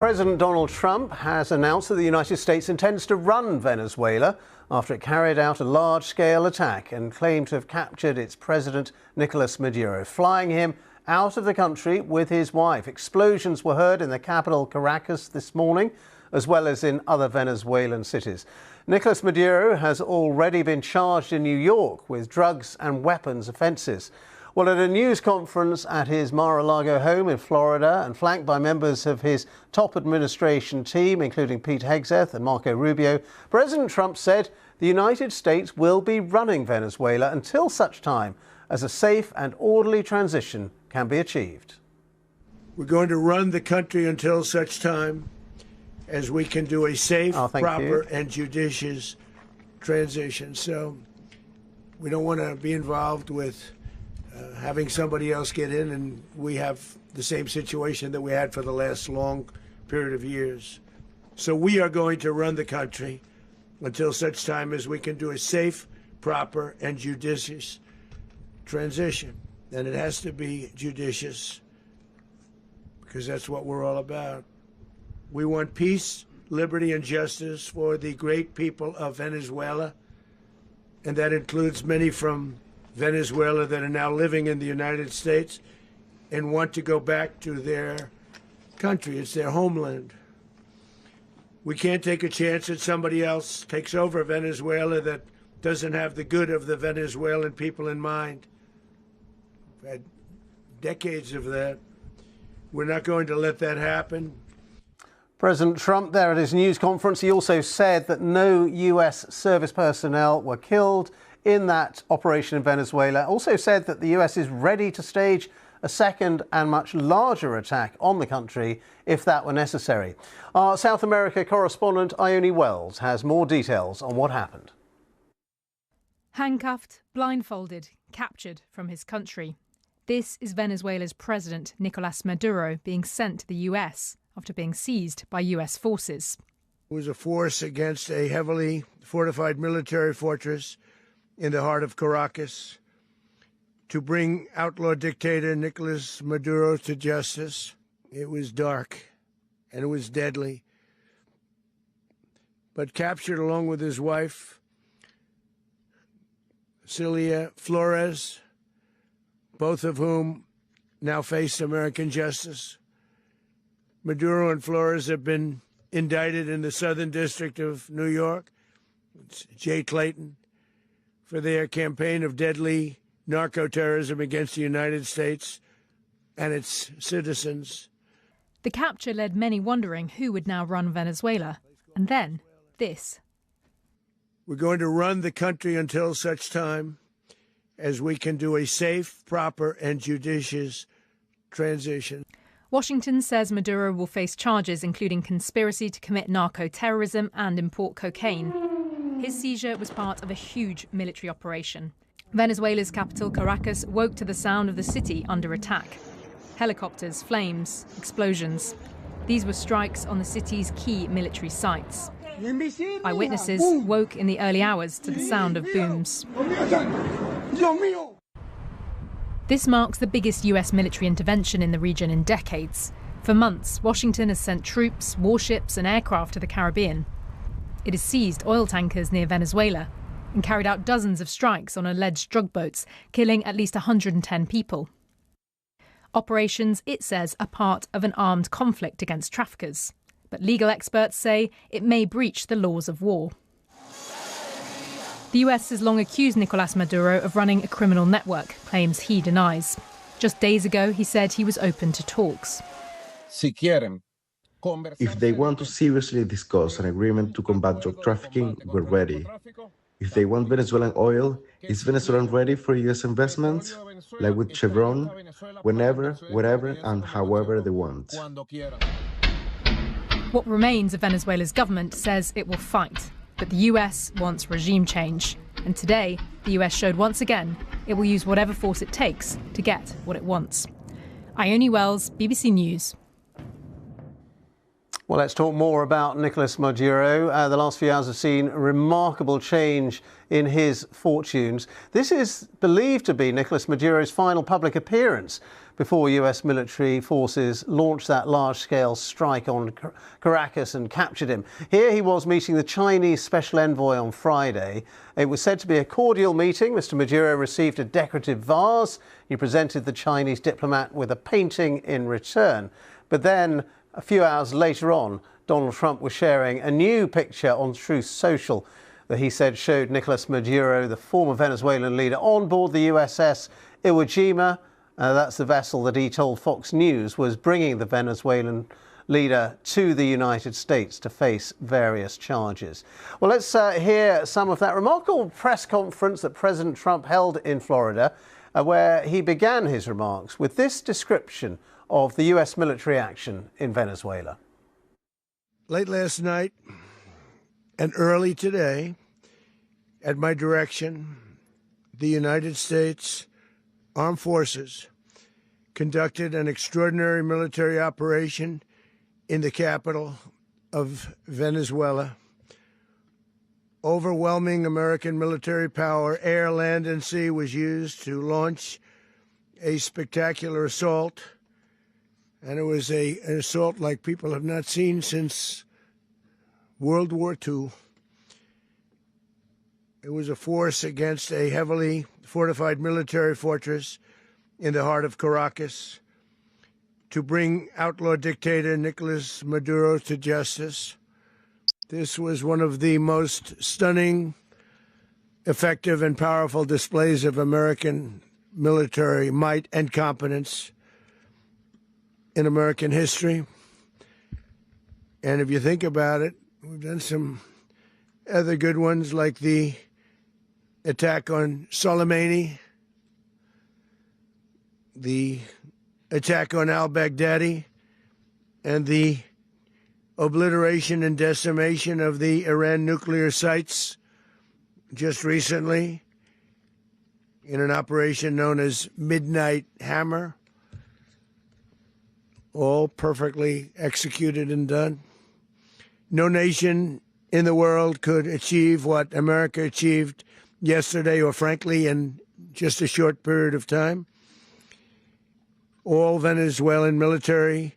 President Donald Trump has announced that the United States intends to run Venezuela after it carried out a large-scale attack and claimed to have captured its president, Nicolas Maduro, flying him out of the country with his wife. Explosions were heard in the capital, Caracas, this morning, as well as in other Venezuelan cities. Nicolas Maduro has already been charged in New York with drugs and weapons offences. Well, at a news conference at his Mar-a-Lago home in Florida and flanked by members of his top administration team, including Pete Hegseth and Marco Rubio, President Trump said the United States will be running Venezuela until such time as a safe and orderly transition can be achieved. We're going to run the country until such time as we can do a safe, proper, and judicious transition. So we don't want to be involved with having somebody else get in, and we have the same situation that we had for the last long period of years. So we are going to run the country until such time as we can do a safe, proper, and judicious transition. And it has to be judicious because that's what we're all about. We want peace, liberty, and justice for the great people of Venezuela, and that includes many from Venezuela that are now living in the United States and want to go back to their country. It's their homeland. We can't take a chance that somebody else takes over Venezuela that doesn't have the good of the Venezuelan people in mind. We've had decades of that. We're not going to let that happen. President Trump there at his news conference, he also said that no US service personnel were killed in that operation in Venezuela. Also said that the US is ready to stage a second and much larger attack on the country if that were necessary. Our South America correspondent Ione Wells has more details on what happened. Handcuffed, blindfolded, captured from his country. This is Venezuela's president, Nicolas Maduro, being sent to the US after being seized by US forces. It was a force against a heavily fortified military fortress in the heart of Caracas to bring outlaw dictator Nicolas Maduro to justice. It was dark and it was deadly. But captured along with his wife, Celia Flores, both of whom now face American justice. Maduro and Flores have been indicted in the Southern District of New York. It's Jay Clayton, for their campaign of deadly narco-terrorism against the United States and its citizens. The capture led many wondering who would now run Venezuela. And then, this. We're going to run the country until such time as we can do a safe, proper, and judicious transition. Washington says Maduro will face charges including conspiracy to commit narco-terrorism and import cocaine. His seizure was part of a huge military operation. Venezuela's capital, Caracas, woke to the sound of the city under attack. Helicopters, flames, explosions. These were strikes on the city's key military sites. Eyewitnesses woke in the early hours to the sound of booms. This marks the biggest US military intervention in the region in decades. For months, Washington has sent troops, warships and aircraft to the Caribbean. It has seized oil tankers near Venezuela and carried out dozens of strikes on alleged drug boats, killing at least 110 people. Operations, it says, are part of an armed conflict against traffickers. But legal experts say it may breach the laws of war. The US has long accused Nicolas Maduro of running a criminal network, claims he denies. Just days ago, he said he was open to talks. If they want to seriously discuss an agreement to combat drug trafficking, we're ready. If they want Venezuelan oil, is Venezuela ready for US investments? Like with Chevron, whenever, wherever, and however they want. What remains of Venezuela's government says it will fight. But the US wants regime change. And today, the US showed once again it will use whatever force it takes to get what it wants. Ione Wells, BBC News. Well, let's talk more about Nicolas Maduro. The last few hours have seen a remarkable change in his fortunes. This is believed to be Nicolas Maduro's final public appearance before US military forces launched that large-scale strike on Caracas and captured him. Here he was meeting the Chinese special envoy on Friday. It was said to be a cordial meeting. Mr. Maduro received a decorative vase. He presented the Chinese diplomat with a painting in return. But then, a few hours later on, Donald Trump was sharing a new picture on Truth Social that he said showed Nicolas Maduro, the former Venezuelan leader, on board the USS Iwo Jima. That's the vessel that he told Fox News was bringing the Venezuelan leader to the United States to face various charges. Well, let's hear some of that remarkable press conference that President Trump held in Florida, where he began his remarks with this description of the US military action in Venezuela. Late last night and early today, at my direction, the United States Armed Forces conducted an extraordinary military operation in the capital of Venezuela. Overwhelming American military power, air, land, and sea, was used to launch a spectacular assault. And it was an assault like people have not seen since World War II. It was a force against a heavily fortified military fortress in the heart of Caracas to bring outlaw dictator Nicolas Maduro to justice. This was one of the most stunning, effective, and powerful displays of American military might and competence in American history. And if you think about it, we've done some other good ones, like the attack on Soleimani, the attack on al-Baghdadi, and the obliteration and decimation of the Iran nuclear sites just recently in an operation known as Midnight Hammer. All perfectly executed and done. No nation in the world could achieve what America achieved yesterday, or frankly, in just a short period of time. All Venezuelan military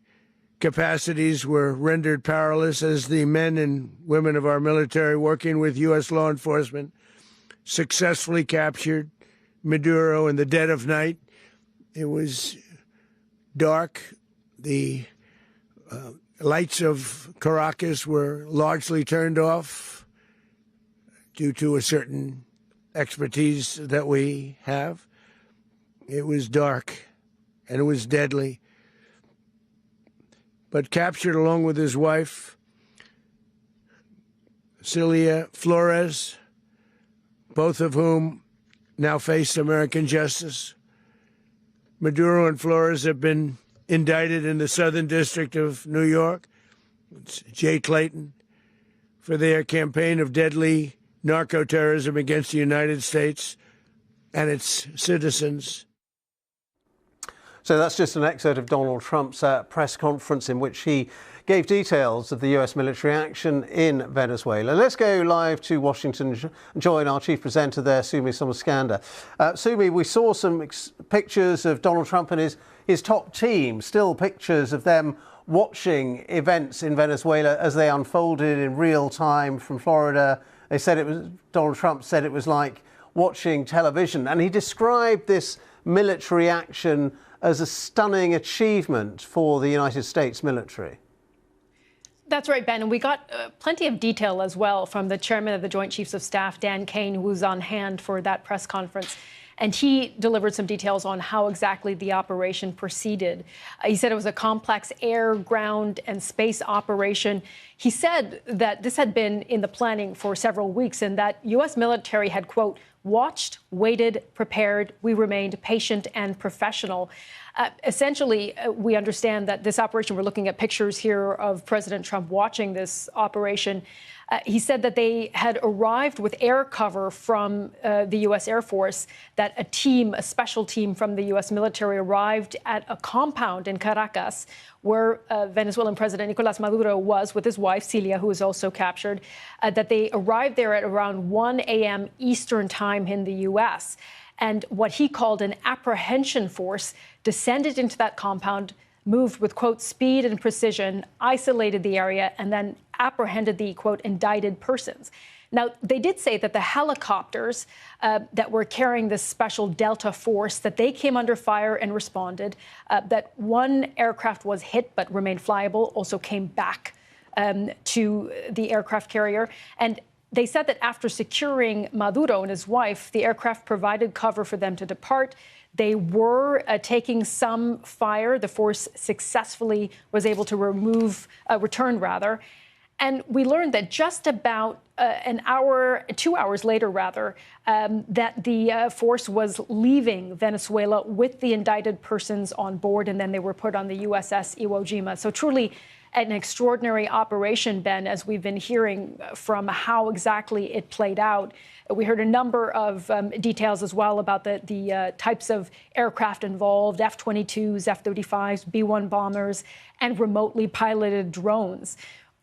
capacities were rendered powerless as the men and women of our military, working with U.S. law enforcement, successfully captured Maduro in the dead of night. It was dark. The lights of Caracas were largely turned off due to a certain expertise that we have. It was dark and it was deadly. But captured along with his wife, Celia Flores, both of whom now face American justice. Maduro and Flores have been indicted in the Southern District of New York, it's Jay Clayton, for their campaign of deadly narco-terrorism against the United States and its citizens. So that's just an excerpt of Donald Trump's press conference in which he gave details of the US military action in Venezuela. Let's go live to Washington and join our chief presenter there, Sumi Somaskanda. Sumi, we saw some pictures of Donald Trump and his top team, still pictures of them watching events in Venezuela as they unfolded in real time from Florida. They said Donald Trump said it was like watching television, and he described this military action as a stunning achievement for the United States military. That's right, Ben. And we got plenty of detail as well from the chairman of the Joint Chiefs of Staff, Dan Kane, who was on hand for that press conference. And he delivered some details on how exactly the operation proceeded. He said it was a complex air, ground, and space operation. He said that this had been in the planning for several weeks and that U.S. military had, quote, watched, waited, prepared. We remained patient and professional. Essentially, we understand that this operation, we're looking at pictures here of President Trump watching this operation. He said that they had arrived with air cover from the U.S. Air Force, that a special team from the U.S. military arrived at a compound in Caracas where Venezuelan President Nicolas Maduro was with his wife, Celia, who was also captured, that they arrived there at around 1 a.m. Eastern time in the U.S. And what he called an apprehension force descended into that compound, moved with, quote, speed and precision, isolated the area, and then apprehended the, quote, indicted persons. Now, they did say that the helicopters that were carrying this special Delta force, that they came under fire and responded, that one aircraft was hit but remained flyable, also came back to the aircraft carrier. And they said that after securing Maduro and his wife, the aircraft provided cover for them to depart. They were taking some fire. The force successfully was able to return. And we learned that just about 2 hours later, that the force was leaving Venezuela with the indicted persons on board, and then they were put on the USS Iwo Jima. So truly an extraordinary operation, Ben, as we've been hearing from how exactly it played out. We heard a number of details as well about the types of aircraft involved, F-22s, F-35s, B-1 bombers, and remotely piloted drones.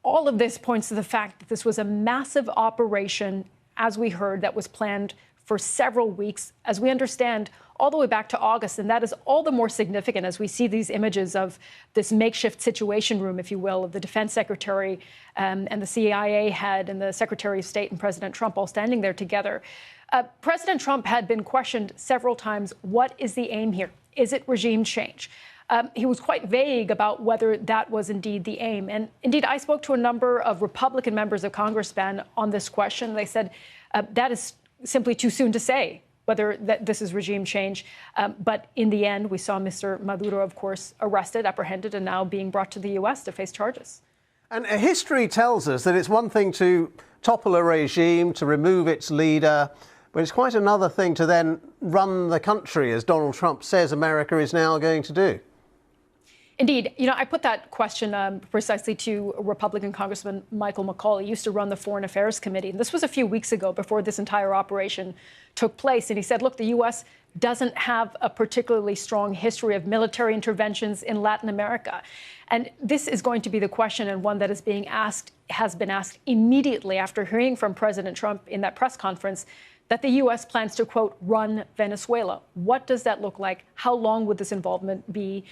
All of this points to the fact that this was a massive operation, as we heard, that was planned for several weeks, as we understand, all the way back to August. And that is all the more significant as we see these images of this makeshift situation room, if you will, of the defense secretary and the CIA head and the Secretary of State and President Trump all standing there together. President Trump had been questioned several times. What is the aim here? Is it regime change? He was quite vague about whether that was indeed the aim. And indeed, I spoke to a number of Republican members of Congress, Ben, on this question. They said that is simply too soon to say whether this is regime change. But in the end, we saw Mr. Maduro, of course, arrested, apprehended, and now being brought to the U.S. to face charges. And history tells us that it's one thing to topple a regime, to remove its leader, but it's quite another thing to then run the country, as Donald Trump says America is now going to do. Indeed. I put that question precisely to Republican Congressman Michael McCaul. He used to run the Foreign Affairs Committee. And this was a few weeks ago before this entire operation took place. And he said, look, the U.S. doesn't have a particularly strong history of military interventions in Latin America. And this is going to be the question, and one that has been asked immediately after hearing from President Trump in that press conference that the U.S. plans to, quote, run Venezuela. What does that look like? How long would this involvement be?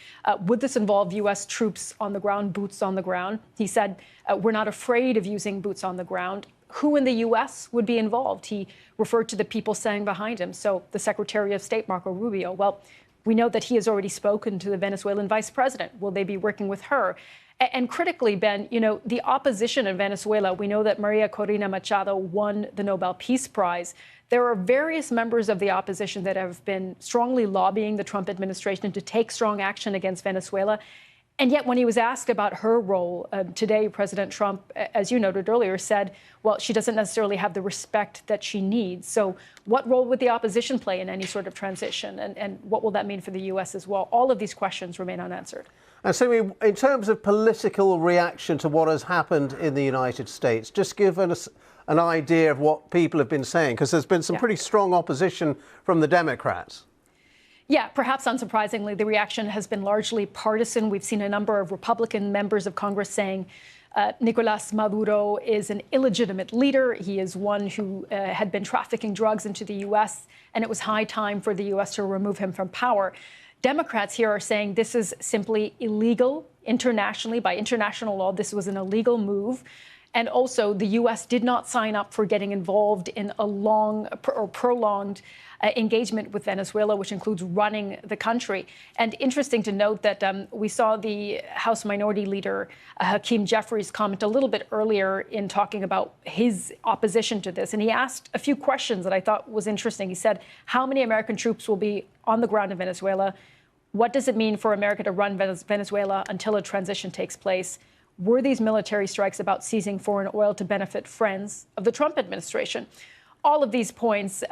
Would this involve U.S. troops on the ground, boots on the ground? He said, we're not afraid of using boots on the ground. Who in the U.S. would be involved? He referred to the people standing behind him. So the Secretary of State, Marco Rubio. Well, we know that he has already spoken to the Venezuelan vice president. Will they be working with her? And critically, Ben, the opposition in Venezuela, we know that Maria Corina Machado won the Nobel Peace Prize. There are various members of the opposition that have been strongly lobbying the Trump administration to take strong action against Venezuela. And yet when he was asked about her role today, President Trump, as you noted earlier, said, well, she doesn't necessarily have the respect that she needs. So what role would the opposition play in any sort of transition? And what will that mean for the U.S. as well? All of these questions remain unanswered. And so in terms of political reaction to what has happened in the United States, just give us an idea of what people have been saying, because there's been some pretty strong opposition from the Democrats. Yeah, perhaps unsurprisingly, the reaction has been largely partisan. We've seen a number of Republican members of Congress saying Nicolas Maduro is an illegitimate leader. He is one who had been trafficking drugs into the U.S., and it was high time for the U.S. to remove him from power. Democrats here are saying this is simply illegal internationally. By international law, this was an illegal move. And also, the U.S. did not sign up for getting involved in a long or prolonged engagement with Venezuela, which includes running the country. And interesting to note that we saw the House Minority Leader, Hakeem Jeffries, comment a little bit earlier in talking about his opposition to this. And he asked a few questions that I thought was interesting. He said, how many American troops will be on the ground in Venezuela? What does it mean for America to run Venezuela until a transition takes place? Were these military strikes about seizing foreign oil to benefit friends of the Trump administration? All of these points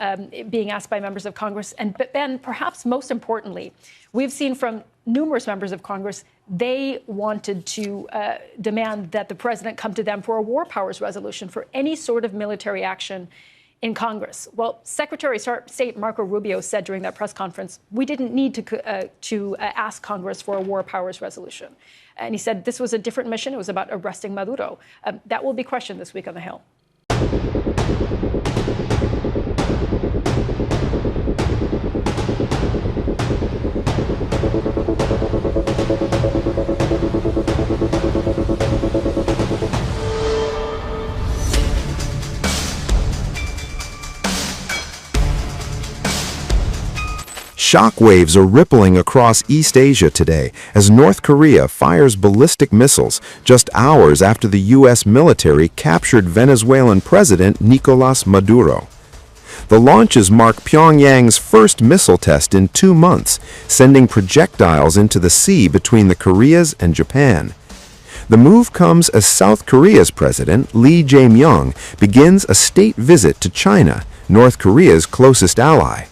being asked by members of Congress. And Ben, perhaps most importantly, we've seen from numerous members of Congress, they wanted to demand that the president come to them for a war powers resolution for any sort of military action in Congress. Well, Secretary of State Marco Rubio said during that press conference, we didn't need to ask Congress for a war powers resolution. And he said this was a different mission. It was about arresting Maduro. That will be questioned this week on the Hill. Shockwaves are rippling across East Asia today as North Korea fires ballistic missiles just hours after the U.S. military captured Venezuelan President Nicolás Maduro. The launches mark Pyongyang's first missile test in 2 months, sending projectiles into the sea between the Koreas and Japan. The move comes as South Korea's president, Lee Jae-myung, begins a state visit to China, North Korea's closest ally.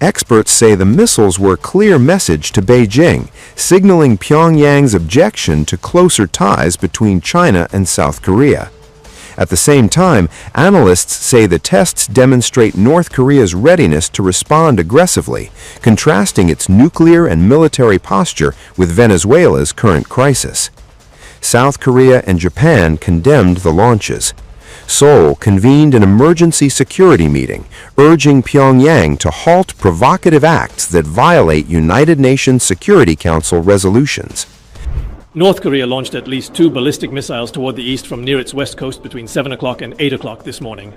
Experts say the missiles were a clear message to Beijing, signaling Pyongyang's objection to closer ties between China and South Korea. At the same time, analysts say the tests demonstrate North Korea's readiness to respond aggressively, contrasting its nuclear and military posture with Venezuela's current crisis. South Korea and Japan condemned the launches. Seoul convened an emergency security meeting, urging Pyongyang to halt provocative acts that violate United Nations Security Council resolutions. North Korea launched at least 2 ballistic missiles toward the east from near its west coast between 7 o'clock and 8 o'clock this morning.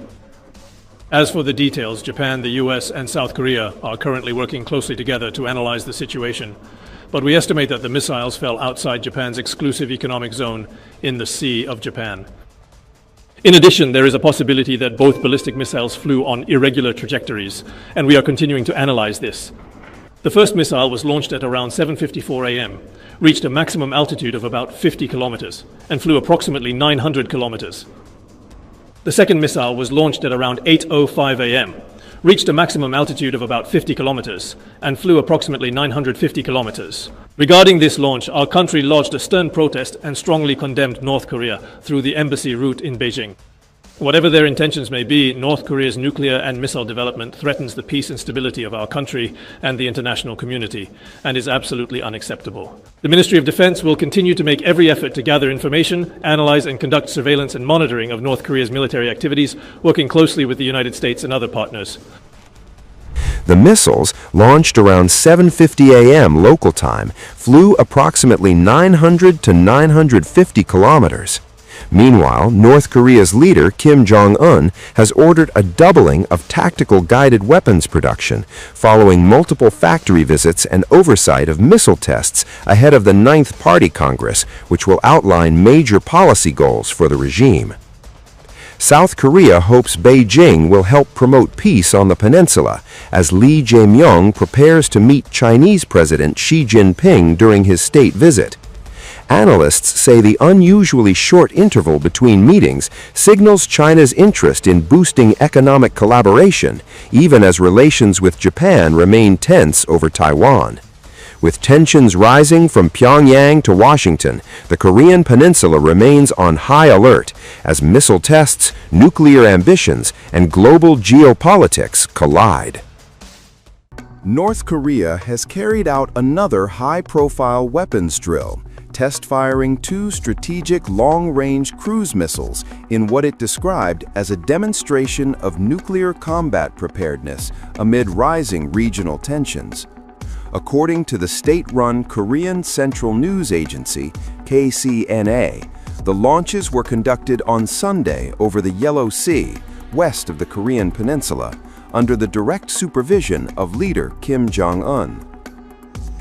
As for the details, Japan, the US, and South Korea are currently working closely together to analyze the situation. But we estimate that the missiles fell outside Japan's exclusive economic zone in the Sea of Japan. In addition, there is a possibility that both ballistic missiles flew on irregular trajectories, and we are continuing to analyze this. The first missile was launched at around 7:54 a.m., reached a maximum altitude of about 50 kilometers, and flew approximately 900 kilometers. The second missile was launched at around 8:05 a.m., reached a maximum altitude of about 50 kilometers, and flew approximately 950 kilometers. Regarding this launch, our country lodged a stern protest and strongly condemned North Korea through the embassy route in Beijing. Whatever their intentions may be, North Korea's nuclear and missile development threatens the peace and stability of our country and the international community, and is absolutely unacceptable. The Ministry of Defense will continue to make every effort to gather information, analyze and conduct surveillance and monitoring of North Korea's military activities, working closely with the United States and other partners. The missiles, launched around 7:50 a.m. local time, flew approximately 900 to 950 kilometers. Meanwhile, North Korea's leader, Kim Jong-un, has ordered a doubling of tactical guided weapons production, following multiple factory visits and oversight of missile tests ahead of the 9th Party Congress, which will outline major policy goals for the regime. South Korea hopes Beijing will help promote peace on the peninsula as Lee Jae-myung prepares to meet Chinese President Xi Jinping during his state visit. Analysts say the unusually short interval between meetings signals China's interest in boosting economic collaboration, even as relations with Japan remain tense over Taiwan. With tensions rising from Pyongyang to Washington, the Korean peninsula remains on high alert as missile tests, nuclear ambitions, and global geopolitics collide. North Korea has carried out another high-profile weapons drill, test-firing 2 strategic long-range cruise missiles in what it described as a demonstration of nuclear combat preparedness amid rising regional tensions. According to the state-run Korean Central News Agency, KCNA, the launches were conducted on Sunday over the Yellow Sea, west of the Korean peninsula, under the direct supervision of leader Kim Jong-un.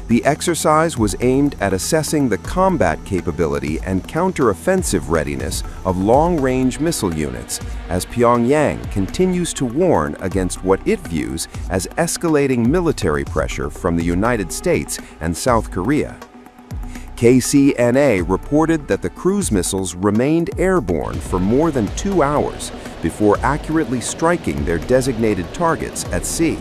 The exercise was aimed at assessing the combat capability and counter-offensive readiness of long-range missile units as Pyongyang continues to warn against what it views as escalating military pressure from the United States and South Korea. KCNA reported that the cruise missiles remained airborne for more than 2 hours before accurately striking their designated targets at sea.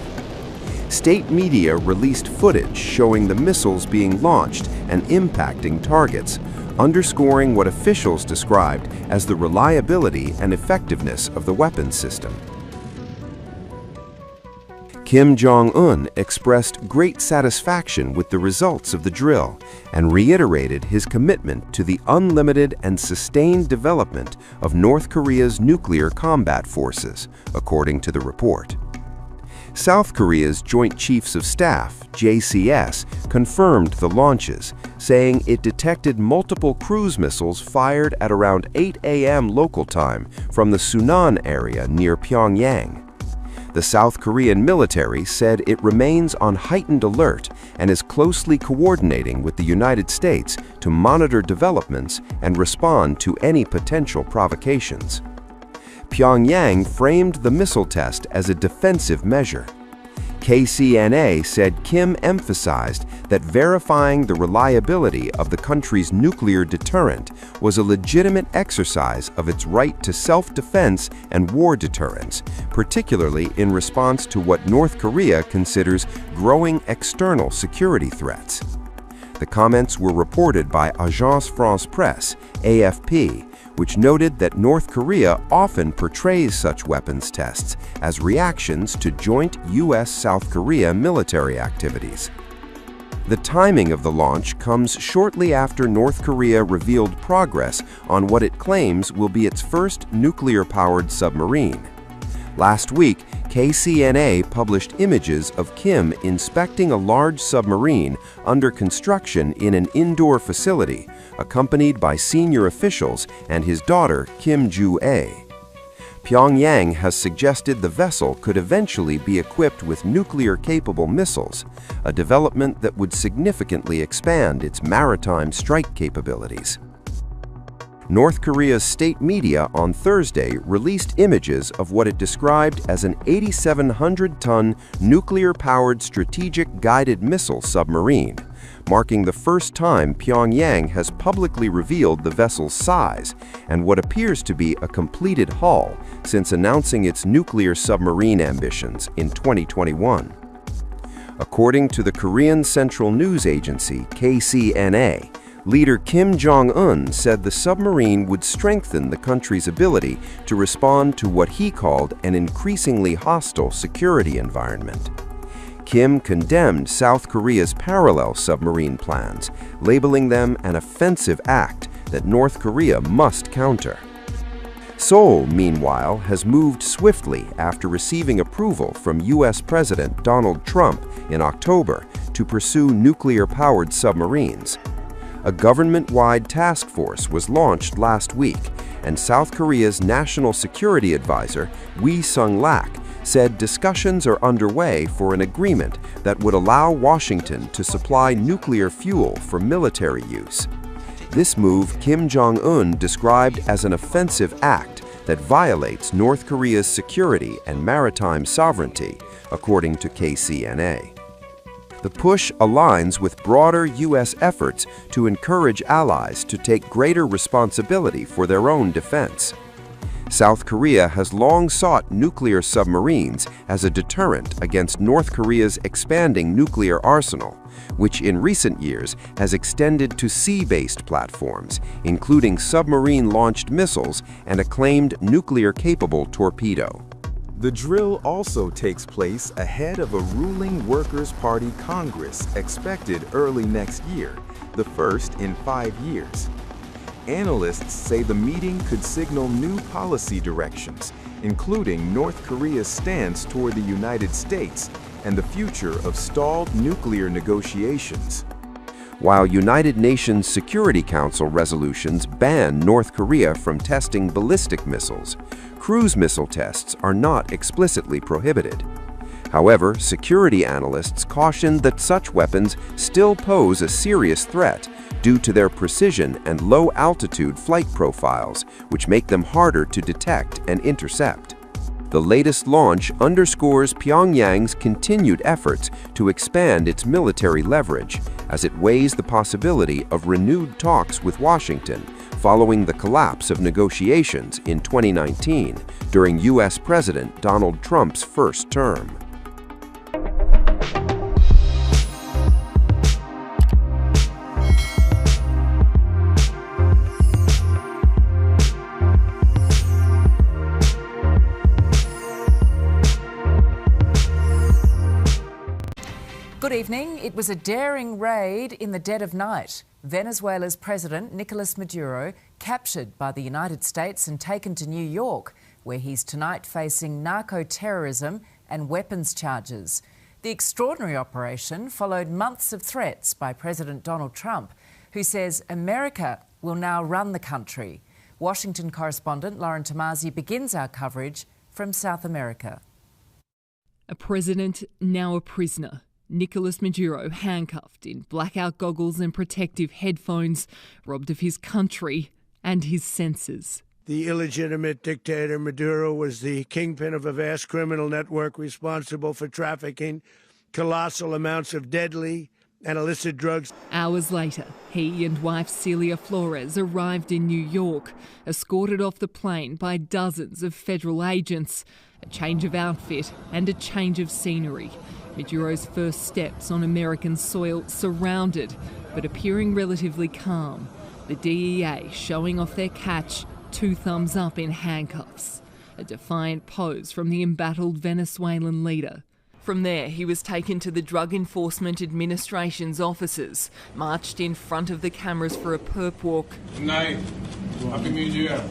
State media released footage showing the missiles being launched and impacting targets, underscoring what officials described as the reliability and effectiveness of the weapons system. Kim Jong-un expressed great satisfaction with the results of the drill and reiterated his commitment to the unlimited and sustained development of North Korea's nuclear combat forces, according to the report. South Korea's Joint Chiefs of Staff, JCS, confirmed the launches, saying it detected multiple cruise missiles fired at around 8 a.m. local time from the Sunan area near Pyongyang. The South Korean military said it remains on heightened alert and is closely coordinating with the United States to monitor developments and respond to any potential provocations. Pyongyang framed the missile test as a defensive measure. KCNA said Kim emphasized that verifying the reliability of the country's nuclear deterrent was a legitimate exercise of its right to self-defense and war deterrence, particularly in response to what North Korea considers growing external security threats. The comments were reported by Agence France-Presse, AFP, which noted that North Korea often portrays such weapons tests as reactions to joint U.S.-South Korea military activities. The timing of the launch comes shortly after North Korea revealed progress on what it claims will be its first nuclear-powered submarine. Last week, KCNA published images of Kim inspecting a large submarine under construction in an indoor facility, accompanied by senior officials and his daughter, Kim Joo-ae. Pyongyang has suggested the vessel could eventually be equipped with nuclear-capable missiles, a development that would significantly expand its maritime strike capabilities. North Korea's state media on Thursday released images of what it described as an 8,700-ton nuclear-powered strategic guided missile submarine, marking the first time Pyongyang has publicly revealed the vessel's size and what appears to be a completed hull since announcing its nuclear submarine ambitions in 2021. According to the Korean Central News Agency, KCNA, leader Kim Jong-un said the submarine would strengthen the country's ability to respond to what he called an increasingly hostile security environment. Kim condemned South Korea's parallel submarine plans, labeling them an offensive act that North Korea must counter. Seoul, meanwhile, has moved swiftly after receiving approval from U.S. President Donald Trump in October to pursue nuclear-powered submarines. A government-wide task force was launched last week, and South Korea's National Security Advisor, Wi Sung-lak, said discussions are underway for an agreement that would allow Washington to supply nuclear fuel for military use. This move Kim Jong-un described as an offensive act that violates North Korea's security and maritime sovereignty, according to KCNA. The push aligns with broader U.S. efforts to encourage allies to take greater responsibility for their own defense. South Korea has long sought nuclear submarines as a deterrent against North Korea's expanding nuclear arsenal, which in recent years has extended to sea-based platforms, including submarine-launched missiles and a claimed nuclear-capable torpedo. The drill also takes place ahead of a ruling Workers' Party Congress expected early next year, the first in 5 years. Analysts say the meeting could signal new policy directions, including North Korea's stance toward the United States and the future of stalled nuclear negotiations. While United Nations Security Council resolutions ban North Korea from testing ballistic missiles, cruise missile tests are not explicitly prohibited. However, security analysts caution that such weapons still pose a serious threat due to their precision and low-altitude flight profiles, which make them harder to detect and intercept. The latest launch underscores Pyongyang's continued efforts to expand its military leverage as it weighs the possibility of renewed talks with Washington following the collapse of negotiations in 2019 during U.S. President Donald Trump's first term. Good evening. It was a daring raid in the dead of night. Venezuela's president, Nicolas Maduro, captured by the United States and taken to New York, where he's tonight facing narco-terrorism and weapons charges. The extraordinary operation followed months of threats by President Donald Trump, who says America will now run the country. Washington correspondent Lauren Tomasi begins our coverage from South America. A president, now a prisoner. Nicolas Maduro handcuffed in blackout goggles and protective headphones, robbed of his country and his senses. The illegitimate dictator Maduro was the kingpin of a vast criminal network responsible for trafficking colossal amounts of deadly and illicit drugs. Hours later, he and wife Celia Flores arrived in New York, escorted off the plane by dozens of federal agents. A change of outfit and a change of scenery. Maduro's first steps on American soil, surrounded but appearing relatively calm. The DEA showing off their catch, 2 thumbs up in handcuffs. A defiant pose from the embattled Venezuelan leader. From there, he was taken to the Drug Enforcement Administration's offices, marched in front of the cameras for a perp walk. Good night. Happy New Year.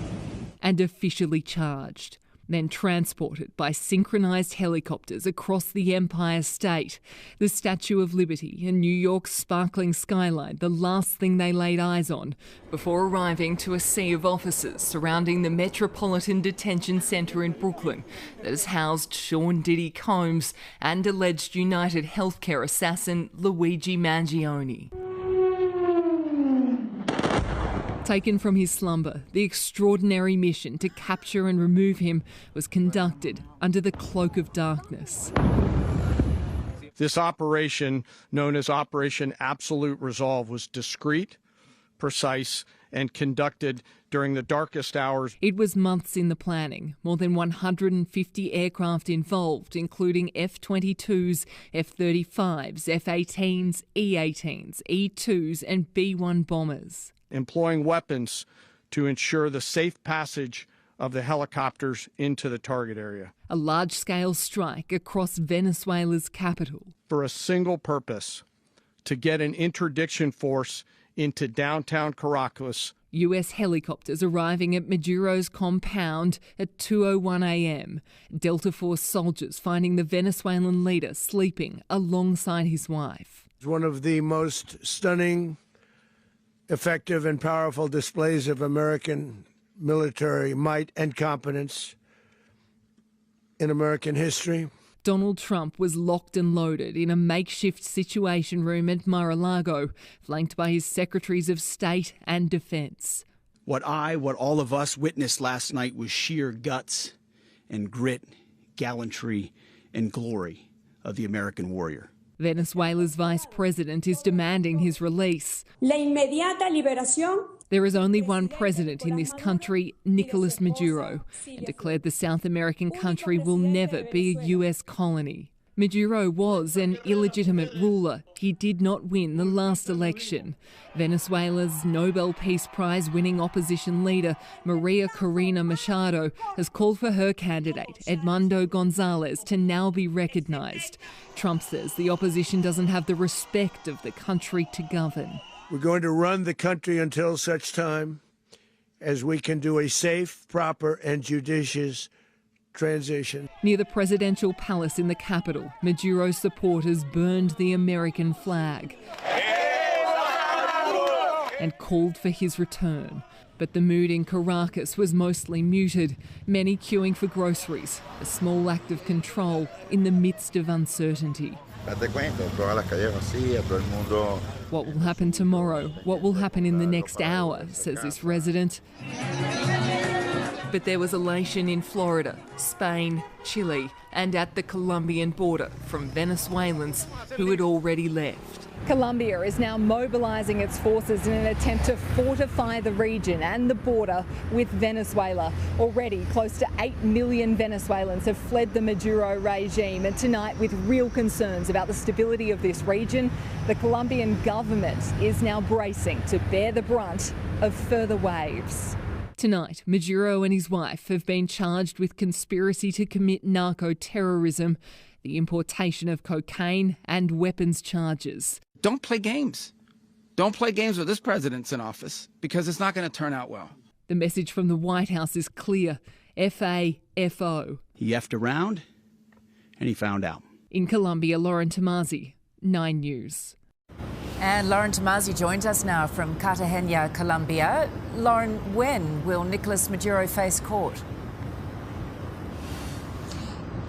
And officially charged. Then transported by synchronised helicopters across the Empire State. The Statue of Liberty and New York's sparkling skyline, the last thing they laid eyes on, before arriving to a sea of officers surrounding the Metropolitan Detention Centre in Brooklyn that has housed Sean Diddy Combs and alleged United Healthcare assassin Luigi Mangione. Taken from his slumber, the extraordinary mission to capture and remove him was conducted under the cloak of darkness. This operation, known as Operation Absolute Resolve, was discreet, precise, and conducted during the darkest hours. It was months in the planning, more than 150 aircraft involved, including F-22s, F-35s, F-18s, E-18s, E-2s and B-1 bombers. Employing weapons to ensure the safe passage of the helicopters into the target area. A large-scale strike across Venezuela's capital. For a single purpose, to get an interdiction force into downtown Caracas. US helicopters arriving at Maduro's compound at 2:01 a.m. Delta Force soldiers finding the Venezuelan leader sleeping alongside his wife. It's one of the most stunning, effective and powerful displays of American military might and competence in American history. Donald Trump was locked and loaded in a makeshift situation room at Mar-a-Lago, flanked by his secretaries of state and defense. What all of us witnessed last night was sheer guts and grit, gallantry and glory of the American warrior. Venezuela's vice president is demanding his release. La inmediata liberación. There is only one president in this country, Nicolas Maduro, and declared the South American country will never be a US colony. Maduro was an illegitimate ruler. He did not win the last election. Venezuela's Nobel Peace Prize winning opposition leader, Maria Corina Machado, has called for her candidate, Edmundo Gonzalez, to now be recognised. Trump says the opposition doesn't have the respect of the country to govern. We're going to run the country until such time as we can do a safe, proper and judicious transition. Near the presidential palace in the capital, Maduro's supporters burned the American flag and called for his return. But the mood in Caracas was mostly muted, many queuing for groceries, a small act of control in the midst of uncertainty. What will happen tomorrow? What will happen in the next hour, says this resident. But there was elation in Florida, Spain, Chile, and at the Colombian border from Venezuelans who had already left. Colombia is now mobilising its forces in an attempt to fortify the region and the border with Venezuela. Already, close to 8 million Venezuelans have fled the Maduro regime, and tonight, with real concerns about the stability of this region, the Colombian government is now bracing to bear the brunt of further waves. Tonight, Maduro and his wife have been charged with conspiracy to commit narco-terrorism, the importation of cocaine and weapons charges. Don't play games. Don't play games with this president's in office because it's not going to turn out well. The message from the White House is clear. F-A-F-O. He effed around and he found out. In Colombia, Lauren Tomasi, 9 News. And Lauren Tomasi joins us now from Cartagena, Colombia. Lauren, when will Nicolas Maduro face court?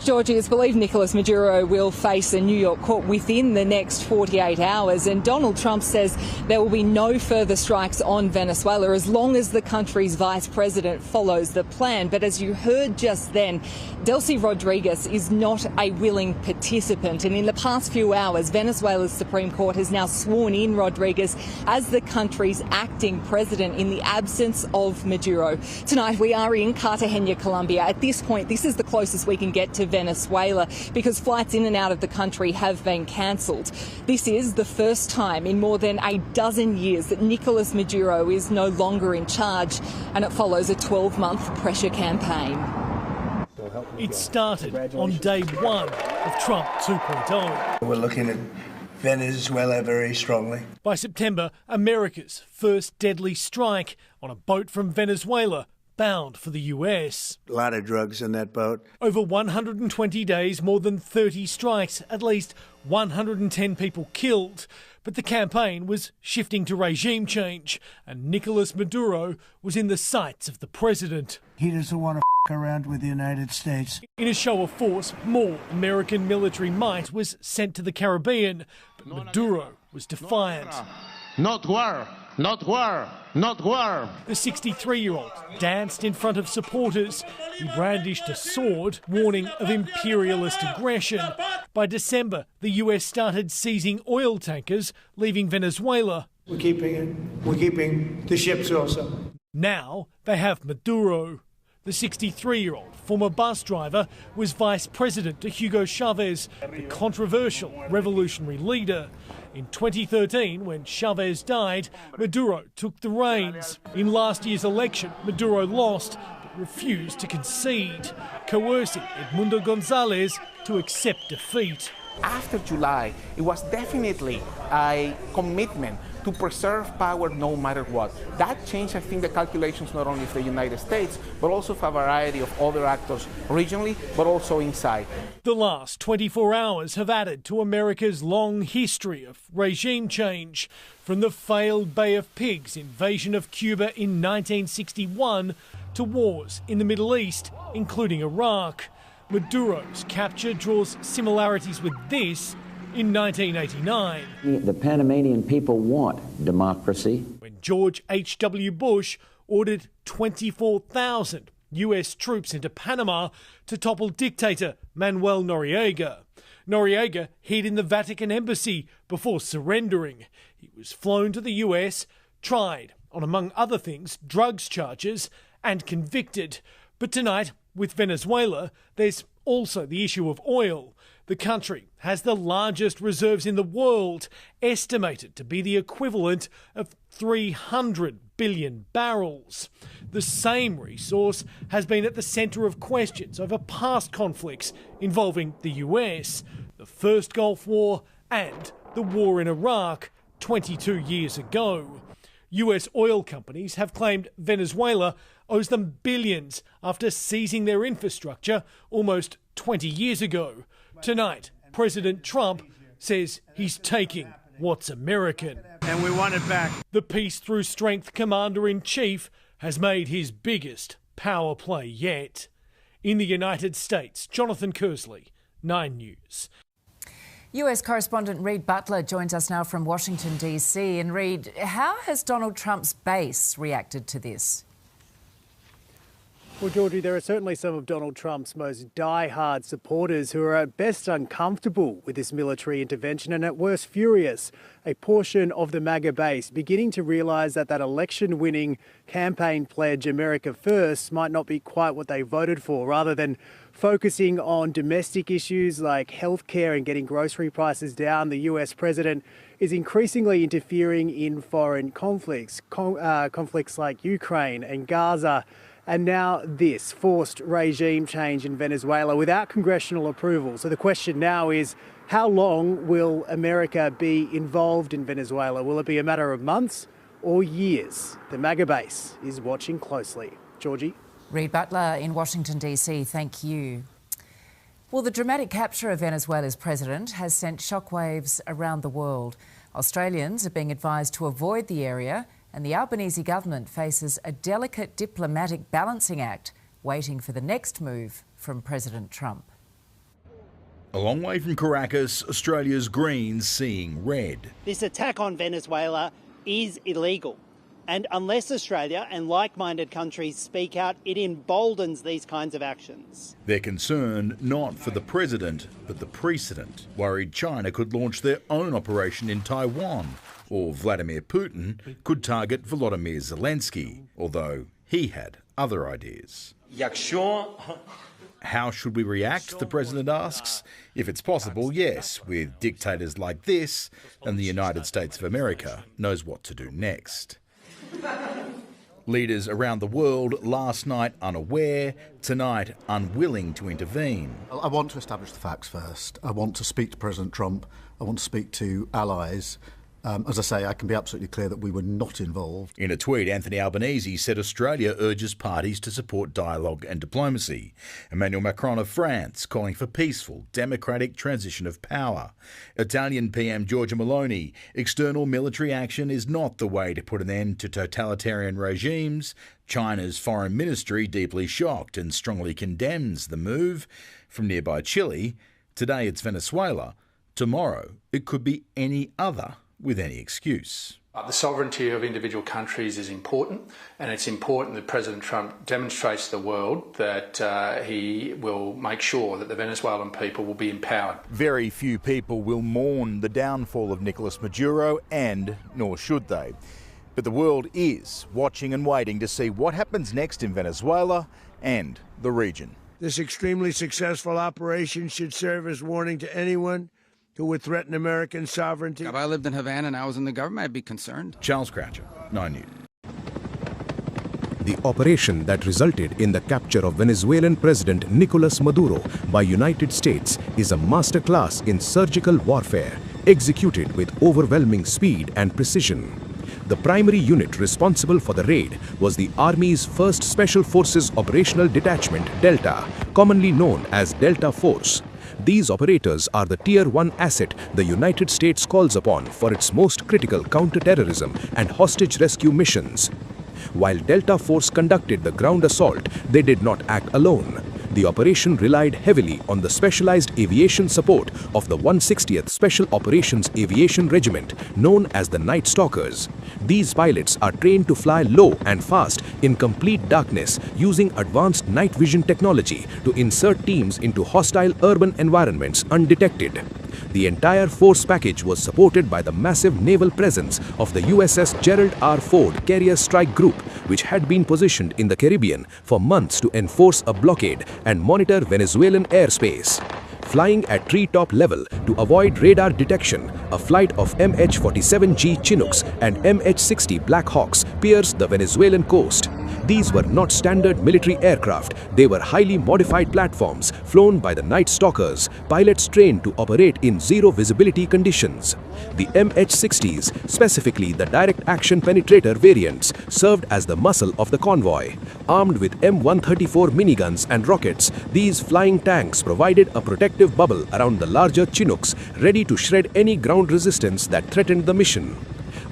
Georgie, it's believed Nicolas Maduro will face a New York court within the next 48 hours, and Donald Trump says there will be no further strikes on Venezuela as long as the country's vice president follows the plan. But as you heard just then, Delcy Rodriguez is not a willing participant, and in the past few hours, Venezuela's Supreme Court has now sworn in Rodriguez as the country's acting president in the absence of Maduro. Tonight we are in Cartagena, Colombia. At this point, this is the closest we can get to Venezuela because flights in and out of the country have been cancelled. This is the first time in more than a dozen years that Nicolas Maduro is no longer in charge, and it follows a 12-month pressure campaign. It started on day one of Trump 2.0. We're looking at Venezuela very strongly. By September, America's first deadly strike on a boat from Venezuela bound for the US. A lot of drugs in that boat. Over 120 days, more than 30 strikes, at least 110 people killed. But the campaign was shifting to regime change, and Nicolas Maduro was in the sights of the president. He doesn't want to around with the United States. In a show of force, more American military might was sent to the Caribbean, but Maduro was defiant. Not war, not war, not war. The 63-year-old danced in front of supporters. He brandished a sword, warning of imperialist aggression. By December, the US started seizing oil tankers leaving Venezuela. We're keeping the ships also. Now they have Maduro. The 63-year-old former bus driver was vice president to Hugo Chavez, the controversial revolutionary leader. In 2013, when Chavez died, Maduro took the reins. In last year's election, Maduro lost, but refused to concede, coercing Edmundo Gonzalez to accept defeat. After July, it was definitely a commitment to preserve power no matter what. That changed, I think, the calculations not only of the United States, but also for a variety of other actors regionally, but also inside. The last 24 hours have added to America's long history of regime change, from the failed Bay of Pigs invasion of Cuba in 1961 to wars in the Middle East, including Iraq. Maduro's capture draws similarities with this in 1989. The Panamanian people want democracy. When George H.W. Bush ordered 24,000 US troops into Panama to topple dictator Manuel Noriega. Noriega hid in the Vatican embassy before surrendering. He was flown to the US, tried on, among other things, drugs charges, and convicted. But tonight, with Venezuela, there's also the issue of oil. The country has the largest reserves in the world, estimated to be the equivalent of 300 billion barrels. The same resource has been at the centre of questions over past conflicts involving the US, the first Gulf War and the war in Iraq 22 years ago. US oil companies have claimed Venezuela owes them billions after seizing their infrastructure almost 20 years ago. Tonight, President Trump says he's taking what's American. And we want it back. The Peace Through Strength Commander-in-Chief has made his biggest power play yet. In the United States, Jonathan Kersley, 9 News. US correspondent Reid Butler joins us now from Washington, D.C. And Reid, how has Donald Trump's base reacted to this? Well, Georgie, there are certainly some of Donald Trump's most die-hard supporters who are at best uncomfortable with this military intervention and at worst furious. A portion of the MAGA base beginning to realise that election-winning campaign pledge, America First, might not be quite what they voted for. Rather than focusing on domestic issues like healthcare and getting grocery prices down, the US president is increasingly interfering in foreign conflicts, conflicts like Ukraine and Gaza, and now this forced regime change in Venezuela without congressional approval. So the question now is, how long will America be involved in Venezuela? Will it be a matter of months or years? The MAGA base is watching closely. Georgie? Reid Butler in Washington, D.C., thank you. Well, the dramatic capture of Venezuela's president has sent shockwaves around the world. Australians are being advised to avoid the area, and the Albanese government faces a delicate diplomatic balancing act, waiting for the next move from President Trump. A long way from Caracas, Australia's Greens seeing red. This attack on Venezuela is illegal. And unless Australia and like-minded countries speak out, it emboldens these kinds of actions. They're concerned not for the president, but the precedent. Worried China could launch their own operation in Taiwan, or Vladimir Putin could target Volodymyr Zelensky, although he had other ideas. How should we react, the president asks? If it's possible, yes, with dictators like this, and the United States of America knows what to do next. Leaders around the world last night unaware, tonight unwilling to intervene. I want to establish the facts first. I want to speak to President Trump. I want to speak to allies. As I say, I can be absolutely clear that we were not involved. In a tweet, Anthony Albanese said Australia urges parties to support dialogue and diplomacy. Emmanuel Macron of France calling for peaceful, democratic transition of power. Italian PM Giorgia Meloni, external military action is not the way to put an end to totalitarian regimes. China's foreign ministry deeply shocked and strongly condemns the move. From nearby Chile, today it's Venezuela. Tomorrow it could be any other with any excuse. The sovereignty of individual countries is important, and it's important that President Trump demonstrates to the world that he will make sure that the Venezuelan people will be empowered. Very few people will mourn the downfall of Nicolas Maduro, and nor should they. But the world is watching and waiting to see what happens next in Venezuela and the region. This extremely successful operation should serve as warning to anyone who would threaten American sovereignty. If I lived in Havana and I was in the government, I'd be concerned. Charles Croucher, 9 News. The operation that resulted in the capture of Venezuelan President Nicolas Maduro by United States is a masterclass in surgical warfare, executed with overwhelming speed and precision. The primary unit responsible for the raid was the Army's 1st Special Forces Operational Detachment, Delta, commonly known as Delta Force. These operators are the Tier 1 asset the United States calls upon for its most critical counter-terrorism and hostage rescue missions. While Delta Force conducted the ground assault, they did not act alone. The operation relied heavily on the specialized aviation support of the 160th Special Operations Aviation Regiment, known as the Night Stalkers. These pilots are trained to fly low and fast in complete darkness using advanced night vision technology to insert teams into hostile urban environments undetected. The entire force package was supported by the massive naval presence of the USS Gerald R. Ford Carrier Strike Group, which had been positioned in the Caribbean for months to enforce a blockade and monitor Venezuelan airspace. Flying at treetop level to avoid radar detection, a flight of MH-47G Chinooks and MH-60 Black Hawks pierced the Venezuelan coast. These were not standard military aircraft, they were highly modified platforms flown by the Night Stalkers, pilots trained to operate in zero visibility conditions. The MH-60s, specifically the direct action penetrator variants, served as the muscle of the convoy. Armed with M134 miniguns and rockets, these flying tanks provided a protective bubble around the larger Chinooks, ready to shred any ground resistance that threatened the mission.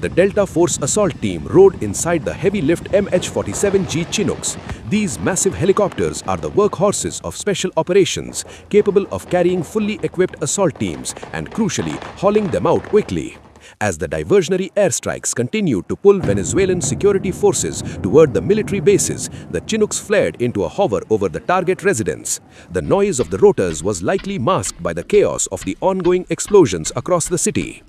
The Delta Force assault team rode inside the heavy-lift MH-47G Chinooks. These massive helicopters are the workhorses of special operations, capable of carrying fully equipped assault teams and, crucially, hauling them out quickly. As the diversionary airstrikes continued to pull Venezuelan security forces toward the military bases, the Chinooks flared into a hover over the target residence. The noise of the rotors was likely masked by the chaos of the ongoing explosions across the city.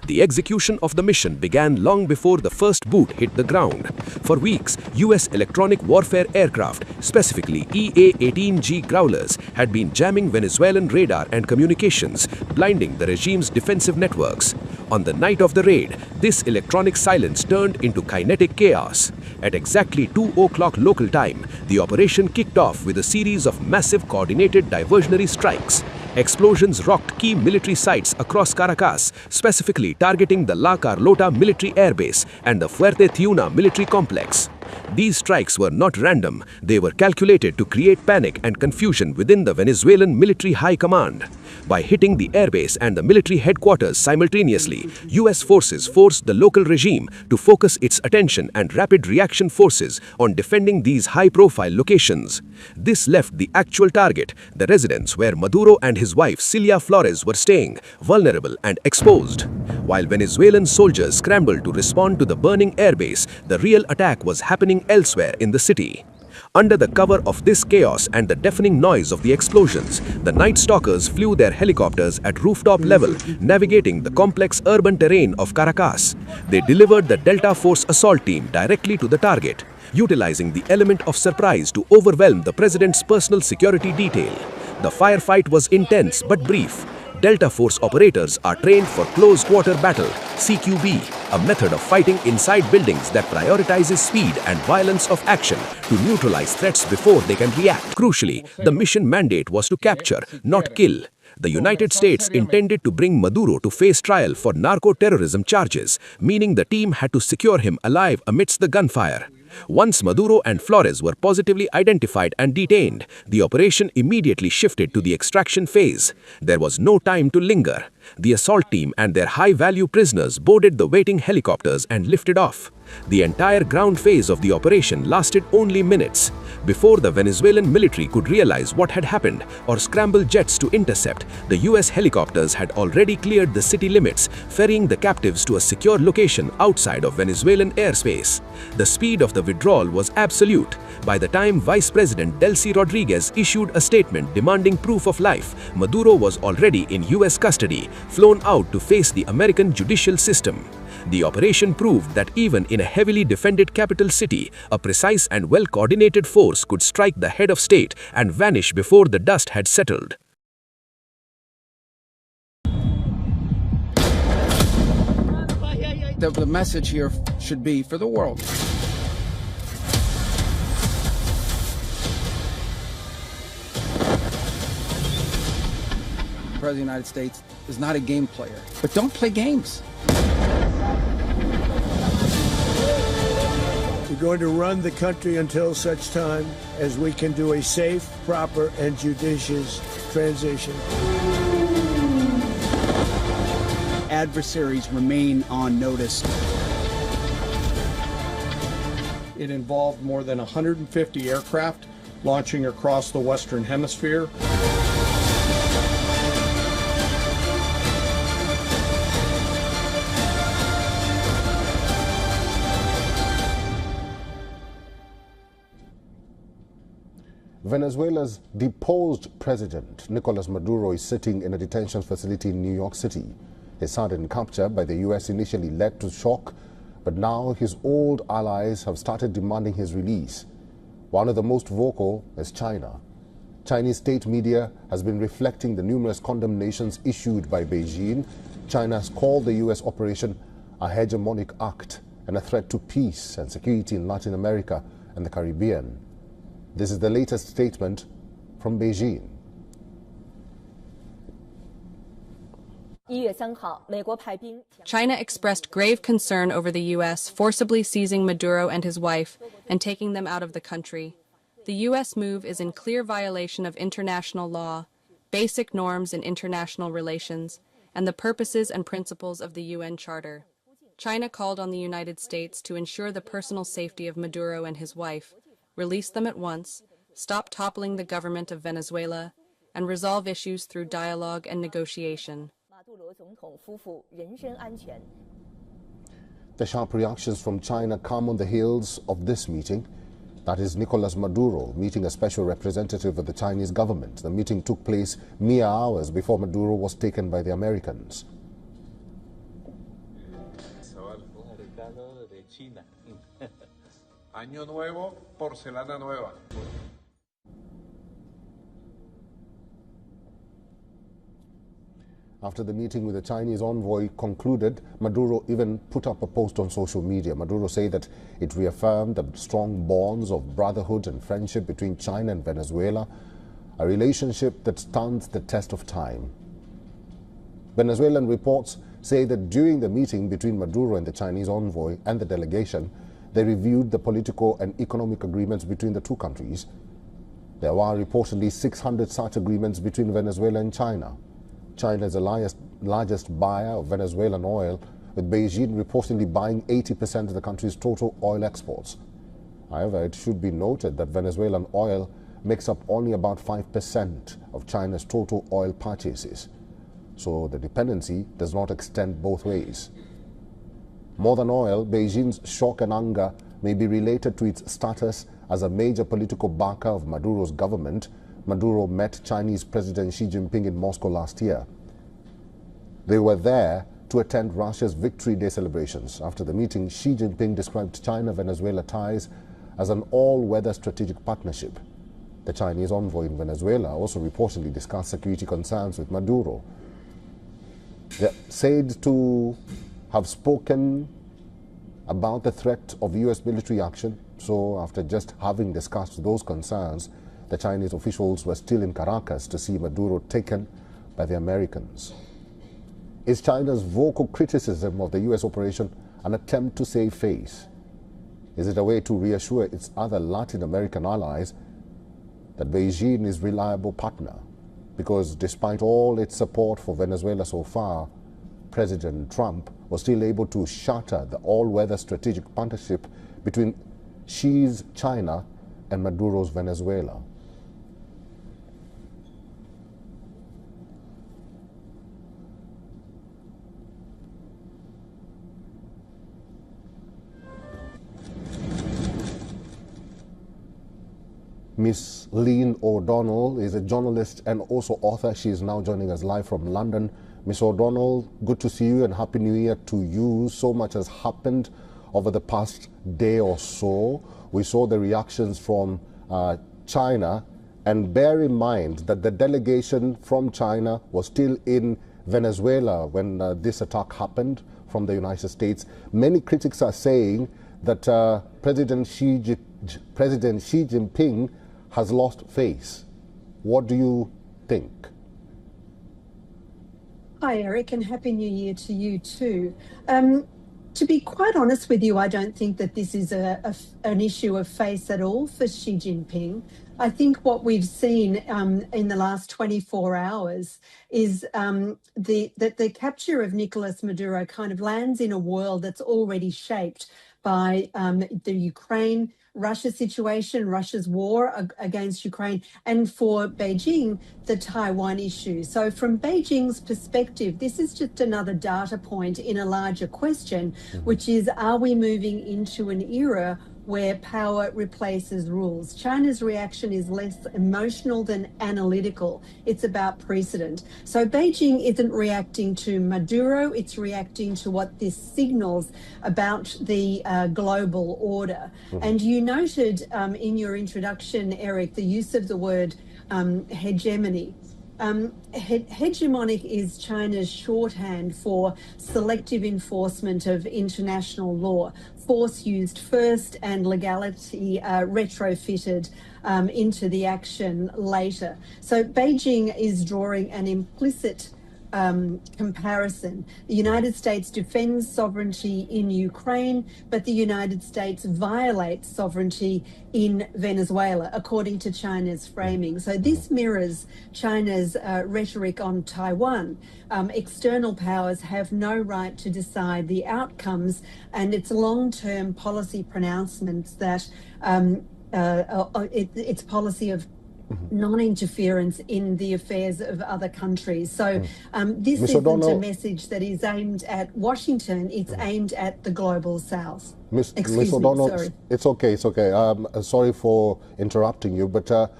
The execution of the mission began long before the first boot hit the ground. For weeks, U.S. electronic warfare aircraft, specifically EA-18G Growlers, had been jamming Venezuelan radar and communications, blinding the regime's defensive networks. On the night of the raid, this electronic silence turned into kinetic chaos. At exactly 2 o'clock local time, the operation kicked off with a series of massive coordinated diversionary strikes. Explosions rocked key military sites across Caracas, specifically targeting the La Carlota military airbase and the Fuerte Tiuna military complex. These strikes were not random, they were calculated to create panic and confusion within the Venezuelan military high command. By hitting the airbase and the military headquarters simultaneously, U.S. forces forced the local regime to focus its attention and rapid reaction forces on defending these high-profile locations. This left the actual target, the residence where Maduro and his wife Cilia Flores were staying, vulnerable and exposed. While Venezuelan soldiers scrambled to respond to the burning airbase, the real attack was happening elsewhere in the city. Under the cover of this chaos and the deafening noise of the explosions, the Night Stalkers flew their helicopters at rooftop level, navigating the complex urban terrain of Caracas. They delivered the Delta Force assault team directly to the target, utilizing the element of surprise to overwhelm the president's personal security detail. The firefight was intense but brief. Delta Force operators are trained for close quarter battle, CQB, a method of fighting inside buildings that prioritizes speed and violence of action to neutralize threats before they can react. Crucially, the mission mandate was to capture, not kill. The United States intended to bring Maduro to face trial for narco-terrorism charges, meaning the team had to secure him alive amidst the gunfire. Once Maduro and Flores were positively identified and detained, the operation immediately shifted to the extraction phase. There was no time to linger. The assault team and their high-value prisoners boarded the waiting helicopters and lifted off. The entire ground phase of the operation lasted only minutes. Before the Venezuelan military could realize what had happened or scramble jets to intercept, the US helicopters had already cleared the city limits, ferrying the captives to a secure location outside of Venezuelan airspace. The speed of the withdrawal was absolute. By the time Vice President Delcy Rodriguez issued a statement demanding proof of life, Maduro was already in US custody, flown out to face the American judicial system. The operation proved that even in a heavily defended capital city, a precise and well-coordinated force could strike the head of state and vanish before the dust had settled. The message here should be for the world. The President of the United States is not a game player, but don't play games. We're going to run the country until such time as we can do a safe, proper, and judicious transition. Adversaries remain on notice. It involved more than 150 aircraft launching across the Western Hemisphere. Venezuela's deposed president, Nicolas Maduro, is sitting in a detention facility in New York City. His sudden capture by the U.S. initially led to shock, but now his old allies have started demanding his release. One of the most vocal is China. Chinese state media has been reflecting the numerous condemnations issued by Beijing. China has called the U.S. operation a hegemonic act and a threat to peace and security in Latin America and the Caribbean. This is the latest statement from Beijing. China expressed grave concern over the U.S. forcibly seizing Maduro and his wife and taking them out of the country. The U.S. move is in clear violation of international law, basic norms in international relations, and the purposes and principles of the UN Charter. China called on the United States to ensure the personal safety of Maduro and his wife, release them at once, stop toppling the government of Venezuela, and resolve issues through dialogue and negotiation. The sharp reactions from China come on the heels of this meeting. That is Nicolas Maduro meeting a special representative of the Chinese government. The meeting took place mere hours before Maduro was taken by the Americans. China. Año nuevo, porcelana nueva. After the meeting with the Chinese envoy concluded, Maduro even put up a post on social media. Maduro said that it reaffirmed the strong bonds of brotherhood and friendship between China and Venezuela, a relationship that stands the test of time. Venezuelan reports say that during the meeting between Maduro and the Chinese envoy and the delegation, they reviewed the political and economic agreements between the two countries. There were reportedly 600 such agreements between Venezuela and China. China is the largest buyer of Venezuelan oil, with Beijing reportedly buying 80% of the country's total oil exports. However, it should be noted that Venezuelan oil makes up only about 5% of China's total oil purchases, so the dependency does not extend both ways. More than oil, Beijing's shock and anger may be related to its status as a major political backer of Maduro's government. Maduro met Chinese President Xi Jinping in Moscow last year. They were there to attend Russia's Victory Day celebrations. After the meeting, Xi Jinping described China-Venezuela ties as an all-weather strategic partnership. The Chinese envoy in Venezuela also reportedly discussed security concerns with Maduro. They are said to have spoken about the threat of U.S. military action. So after just having discussed those concerns, the Chinese officials were still in Caracas to see Maduro taken by the Americans. Is China's vocal criticism of the U.S. operation an attempt to save face? Is it a way to reassure its other Latin American allies that Beijing is a reliable partner? Because despite all its support for Venezuela so far, President Trump was still able to shatter the all-weather strategic partnership between Xi's China and Maduro's Venezuela. Miss Lynn O'Donnell is a journalist and also author. She is now joining us live from London. Miss O'Donnell, good to see you and Happy New Year to you. So much has happened over the past day or so. We saw the reactions from China, and bear in mind that the delegation from China was still in Venezuela when this attack happened from the United States. Many critics are saying that President Xi Jinping has lost face. What do you think? Hi, Eric, and Happy New Year to you too. To be quite honest with you, I don't think that this is an issue of face at all for Xi Jinping. I think what we've seen in the last 24 hours is that the capture of Nicolas Maduro kind of lands in a world that's already shaped by the Ukraine-Russia situation, Russia's war against Ukraine, and for Beijing, the Taiwan issue. So from Beijing's perspective, this is just another data point in a larger question, which is, are we moving into an era where power replaces rules? China's reaction is less emotional than analytical. It's about precedent. So Beijing isn't reacting to Maduro, it's reacting to what this signals about the global order. And you noted in your introduction, Eric, the use of the word hegemony. Hegemonic is China's shorthand for selective enforcement of international law, force used first and legality retrofitted into the action later. So Beijing is drawing an implicit comparison. The United States defends sovereignty in Ukraine, but the United States violates sovereignty in Venezuela, according to China's framing. So this mirrors China's rhetoric on Taiwan. External powers have no right to decide the outcomes, and its long-term policy pronouncements that its policy of non-interference in the affairs of other countries. So this isn't a message that is aimed at Washington, it's aimed at the global South. Miss O'Donnell, sorry. It's okay. Sorry for interrupting you, but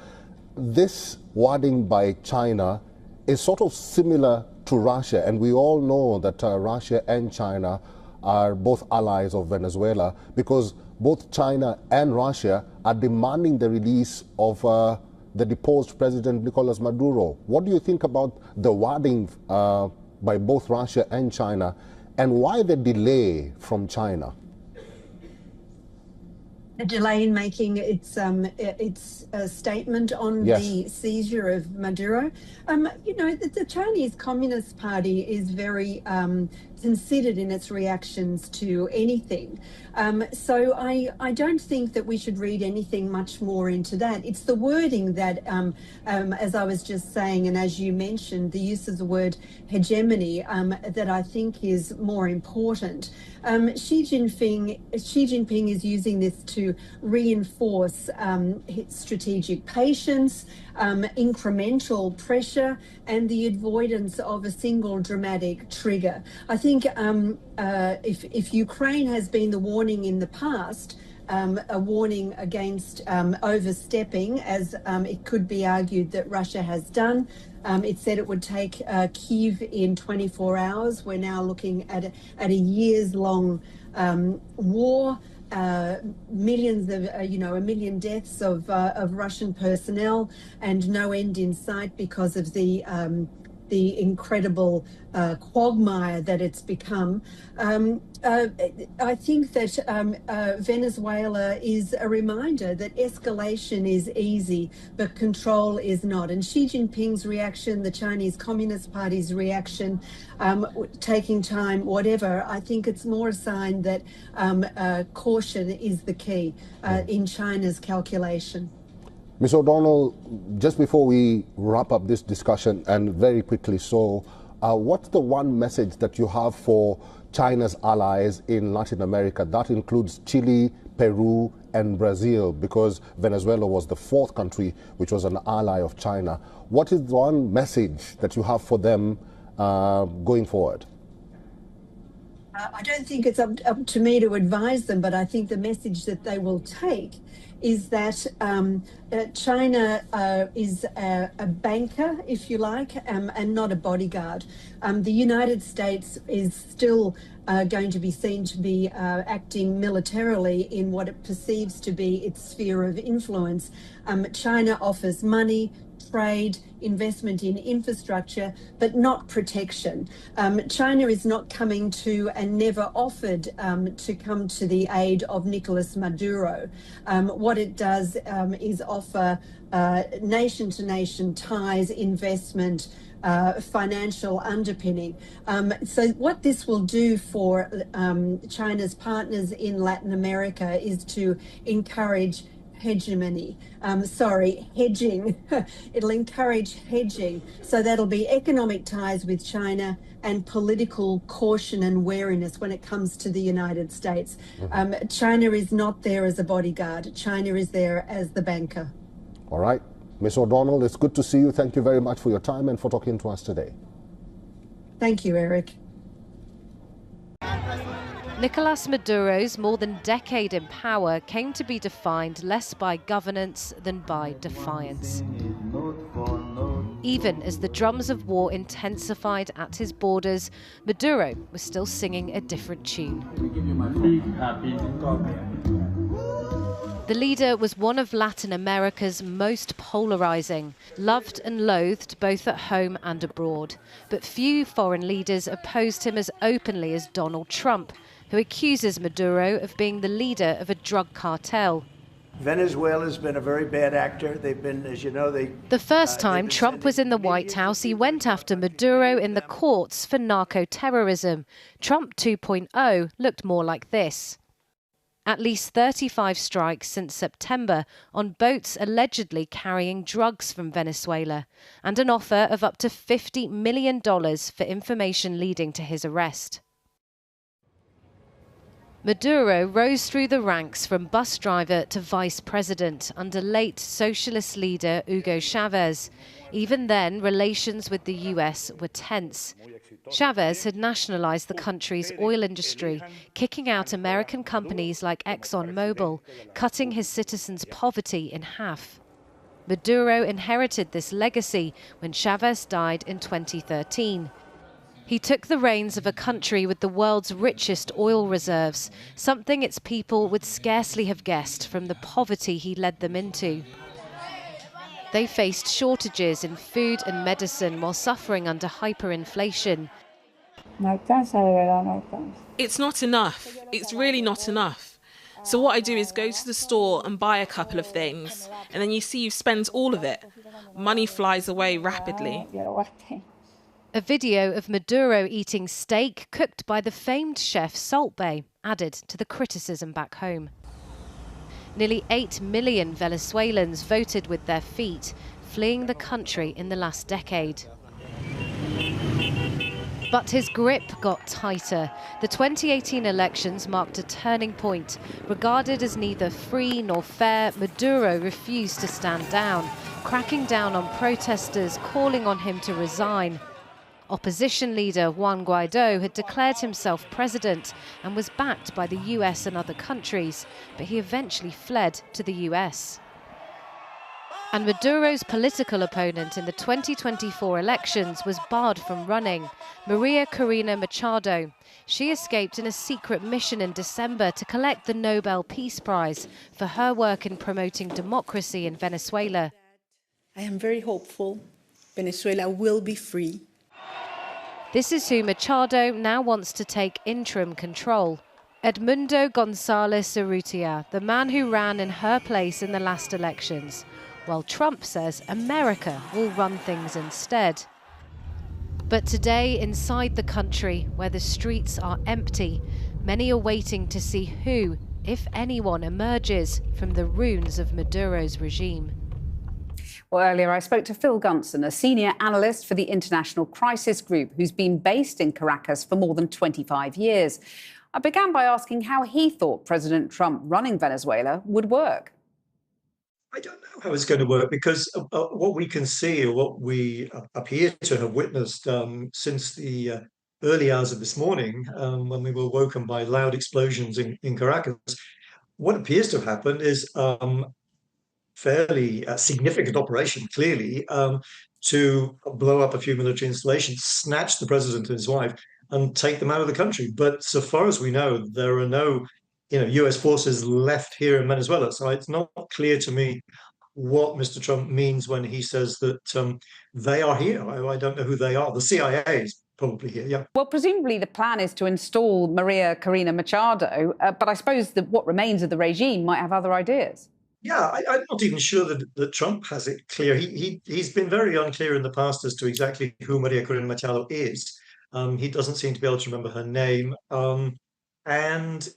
this wording by China is sort of similar to Russia, and we all know that Russia and China are both allies of Venezuela, because both China and Russia are demanding the release of the deposed President Nicolas Maduro. What do you think about the wording by both Russia and China, and why the delay from China? A delay in making its statement on the seizure of Maduro. You know, the Chinese Communist Party is very considered in its reactions to anything. So I don't think that we should read anything much more into that. It's the wording that, as I was just saying, and as you mentioned, the use of the word hegemony, that I think is more important. Xi Jinping is using this to reinforce strategic patience, incremental pressure, and the avoidance of a single dramatic trigger. I think if Ukraine has been the warning in the past, a warning against overstepping, as it could be argued that Russia has done. It said it would take Kyiv in 24 hours. We're now looking at a years-long war. Millions of, a million deaths of Russian personnel, and no end in sight because of the incredible quagmire that it's become. I think that Venezuela is a reminder that escalation is easy, but control is not. And Xi Jinping's reaction, the Chinese Communist Party's reaction, taking time, whatever, I think it's more a sign that caution is the key in China's calculation. Ms. O'Donnell, just before we wrap up this discussion, and very quickly so, what's the one message that you have for China's allies in Latin America? That includes Chile, Peru, and Brazil, because Venezuela was the fourth country which was an ally of China. What is the one message that you have for them going forward? I don't think it's up to me to advise them, but I think the message that they will take is that China is a banker, if you like, and not a bodyguard. The United States is still going to be seen to be acting militarily in what it perceives to be its sphere of influence. China offers money, trade, investment in infrastructure, but not protection. China is not coming to, and never offered to come to the aid of Nicolas Maduro. What it does is offer nation-to-nation ties, investment, financial underpinning. So what this will do for China's partners in Latin America is to encourage hedging. It'll encourage hedging. So that'll be economic ties with China and political caution and wariness when it comes to the United States. China is not there as a bodyguard. China is there as the banker. All right. Ms. O'Donnell, it's good to see you. Thank you very much for your time and for talking to us today. Thank you, Eric. Nicolas Maduro's more than decade in power came to be defined less by governance than by defiance. Even as the drums of war intensified at his borders, Maduro was still singing a different tune. The leader was one of Latin America's most polarizing, loved and loathed both at home and abroad. But few foreign leaders opposed him as openly as Donald Trump, who accuses Maduro of being the leader of a drug cartel. Venezuela's been a very bad actor. They've been, as you know, The first time Trump was in the White House, he went after Maduro in the courts for narco-terrorism. Trump 2.0 looked more like this. At least 35 strikes since September on boats allegedly carrying drugs from Venezuela, and an offer of up to $50 million for information leading to his arrest. Maduro rose through the ranks from bus driver to vice president under late socialist leader Hugo Chavez. Even then, relations with the US were tense. Chavez had nationalized the country's oil industry, kicking out American companies like ExxonMobil, cutting his citizens' poverty in half. Maduro inherited this legacy when Chavez died in 2013. He took the reins of a country with the world's richest oil reserves, something its people would scarcely have guessed from the poverty he led them into. They faced shortages in food and medicine while suffering under hyperinflation. It's not enough. It's really not enough. So what I do is go to the store and buy a couple of things, and then you see you've spent all of it. Money flies away rapidly. A video of Maduro eating steak cooked by the famed chef Salt Bae added to the criticism back home. Nearly 8 million Venezuelans voted with their feet, fleeing the country in the last decade. But his grip got tighter. The 2018 elections marked a turning point. Regarded as neither free nor fair, Maduro refused to stand down, cracking down on protesters, calling on him to resign. Opposition leader Juan Guaido had declared himself president and was backed by the US and other countries, but he eventually fled to the US. And Maduro's political opponent in the 2024 elections was barred from running, Maria Corina Machado. She escaped in a secret mission in December to collect the Nobel Peace Prize for her work in promoting democracy in Venezuela. I am very hopeful Venezuela will be free. This is who Machado now wants to take interim control. Edmundo González Urrutia, the man who ran in her place in the last elections, while Trump says America will run things instead. But today, inside the country, where the streets are empty, many are waiting to see who, if anyone, emerges from the ruins of Maduro's regime. Well, earlier I spoke to Phil Gunson, a senior analyst for the International Crisis Group, who's been based in Caracas for more than 25 years. I began by asking how he thought President Trump running Venezuela would work. I don't know how it's going to work because what we can see, or what we appear to have witnessed since the early hours of this morning, when we were woken by loud explosions in Caracas, what appears to have happened is fairly significant operation, clearly, to blow up a few military installations, snatch the president and his wife, and take them out of the country. But so far as we know, there are no, U.S. forces left here in Venezuela. So it's not clear to me what Mr. Trump means when he says that they are here. I don't know who they are. The CIA is probably here, yeah. Well, presumably the plan is to install Maria Corina Machado, but I suppose that what remains of the regime might have other ideas. Yeah, I'm not even sure that Trump has it clear. He's been very unclear in the past as to exactly who Maria Corina Machado is. He doesn't seem to be able to remember her name. And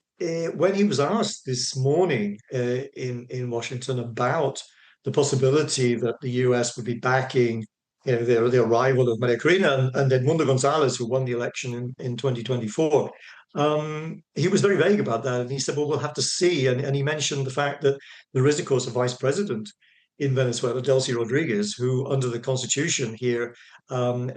when he was asked this morning in Washington about the possibility that the US would be backing the arrival of Maria Corina and Edmundo González, who won the election in 2024, he was very vague about that. And he said, well, we'll have to see. And he mentioned the fact that there is, of course, a vice president in Venezuela, Delcy Rodriguez, who under the constitution here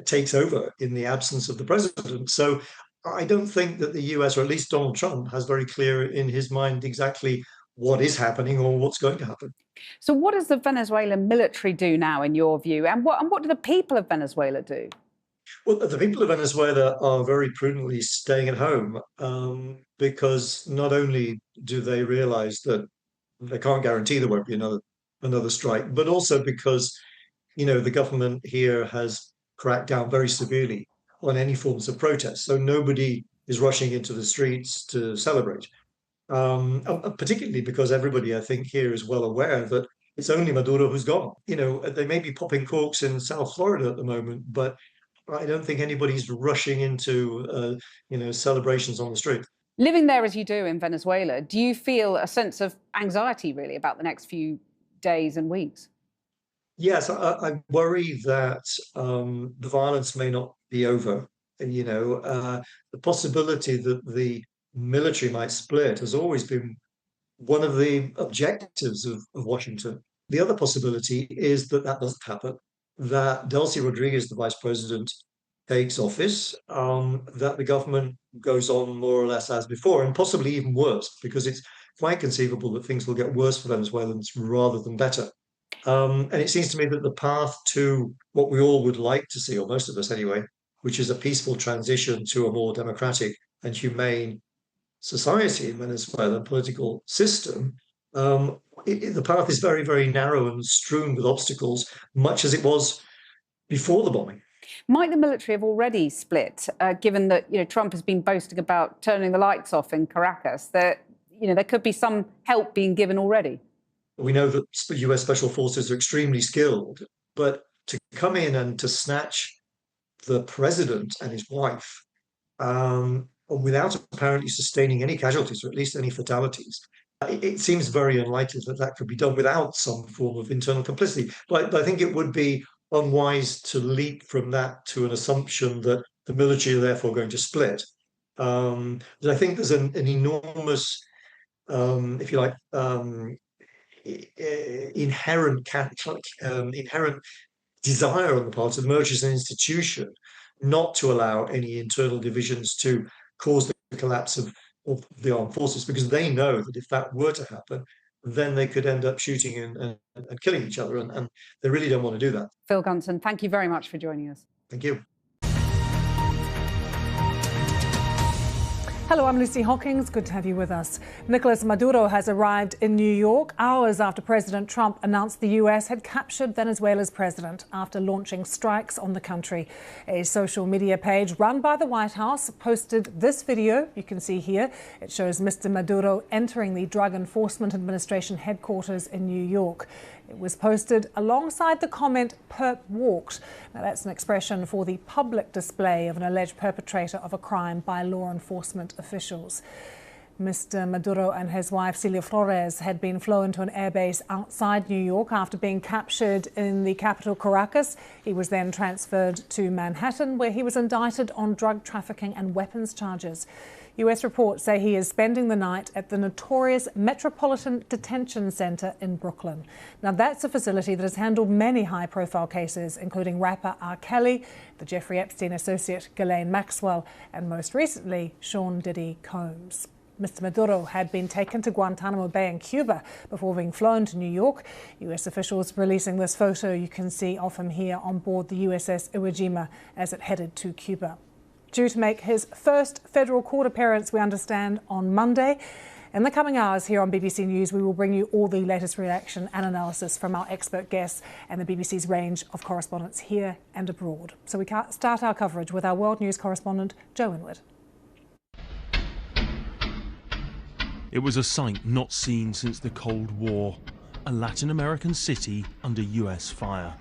takes over in the absence of the president. So I don't think that the US, or at least Donald Trump, has very clear in his mind exactly what is happening or what's going to happen. So what does the Venezuelan military do now, in your view? And what do the people of Venezuela do? Well, the people of Venezuela are very prudently staying at home because not only do they realize that they can't guarantee there won't be another strike, but also because, the government here has cracked down very severely on any forms of protest. So nobody is rushing into the streets to celebrate. Particularly because everybody, I think, here is well aware that it's only Maduro who's gone. They may be popping corks in South Florida at the moment, but I don't think anybody's rushing into, celebrations on the street. Living there as you do in Venezuela, do you feel a sense of anxiety, really, about the next few days and weeks? Yes, I worry that the violence may not be over. The possibility that the military might split has always been one of the objectives of Washington. The other possibility is that doesn't happen, that Delcy Rodriguez, the vice president, takes office, that the government goes on more or less as before, and possibly even worse, because it's quite conceivable that things will get worse for Venezuelans rather than better. And it seems to me that the path to what we all would like to see, or most of us anyway, which is a peaceful transition to a more democratic and humane society in Venezuela, political system, the path is very, very narrow and strewn with obstacles, much as it was before the bombing. Might the military have already split, given that Trump has been boasting about turning the lights off in Caracas? That there could be some help being given already. We know that US special forces are extremely skilled, but to come in and to snatch the president and his wife without apparently sustaining any casualties, or at least any fatalities, it seems very unlikely that that could be done without some form of internal complicity. But I think it would be unwise to leap from that to an assumption that the military are therefore going to split. I think there's an enormous, if you like, inherent desire on the part of the military as an institution not to allow any internal divisions to cause the collapse of the armed forces, because they know that if that were to happen, then they could end up shooting and killing each other, and they really don't want to do that. Phil Gunson, thank you very much for joining us. Thank you. Hello, I'm Lucy Hawkins. Good to have you with us. Nicolas Maduro has arrived in New York hours after President Trump announced the US had captured Venezuela's president after launching strikes on the country. A social media page run by the White House posted this video you can see here. It shows Mr. Maduro entering the Drug Enforcement Administration headquarters in New York. It was posted alongside the comment, "Perp walked." Now, that's an expression for the public display of an alleged perpetrator of a crime by law enforcement officials. Mr. Maduro and his wife, Celia Flores, had been flown to an airbase outside New York after being captured in the capital, Caracas. He was then transferred to Manhattan, where he was indicted on drug trafficking and weapons charges. US reports say he is spending the night at the notorious Metropolitan Detention Center in Brooklyn. Now, that's a facility that has handled many high-profile cases, including rapper R. Kelly, the Jeffrey Epstein associate Ghislaine Maxwell, and most recently, Sean Diddy Combs. Mr. Maduro had been taken to Guantanamo Bay in Cuba before being flown to New York. US officials releasing this photo you can see of him here on board the USS Iwo Jima as it headed to Cuba. Due to make his first federal court appearance, we understand, on Monday. In the coming hours here on BBC News, we will bring you all the latest reaction and analysis from our expert guests and the BBC's range of correspondents here and abroad. So we start our coverage with our world news correspondent, Joe Inwood. It was a sight not seen since the Cold War, a Latin American city under US fire.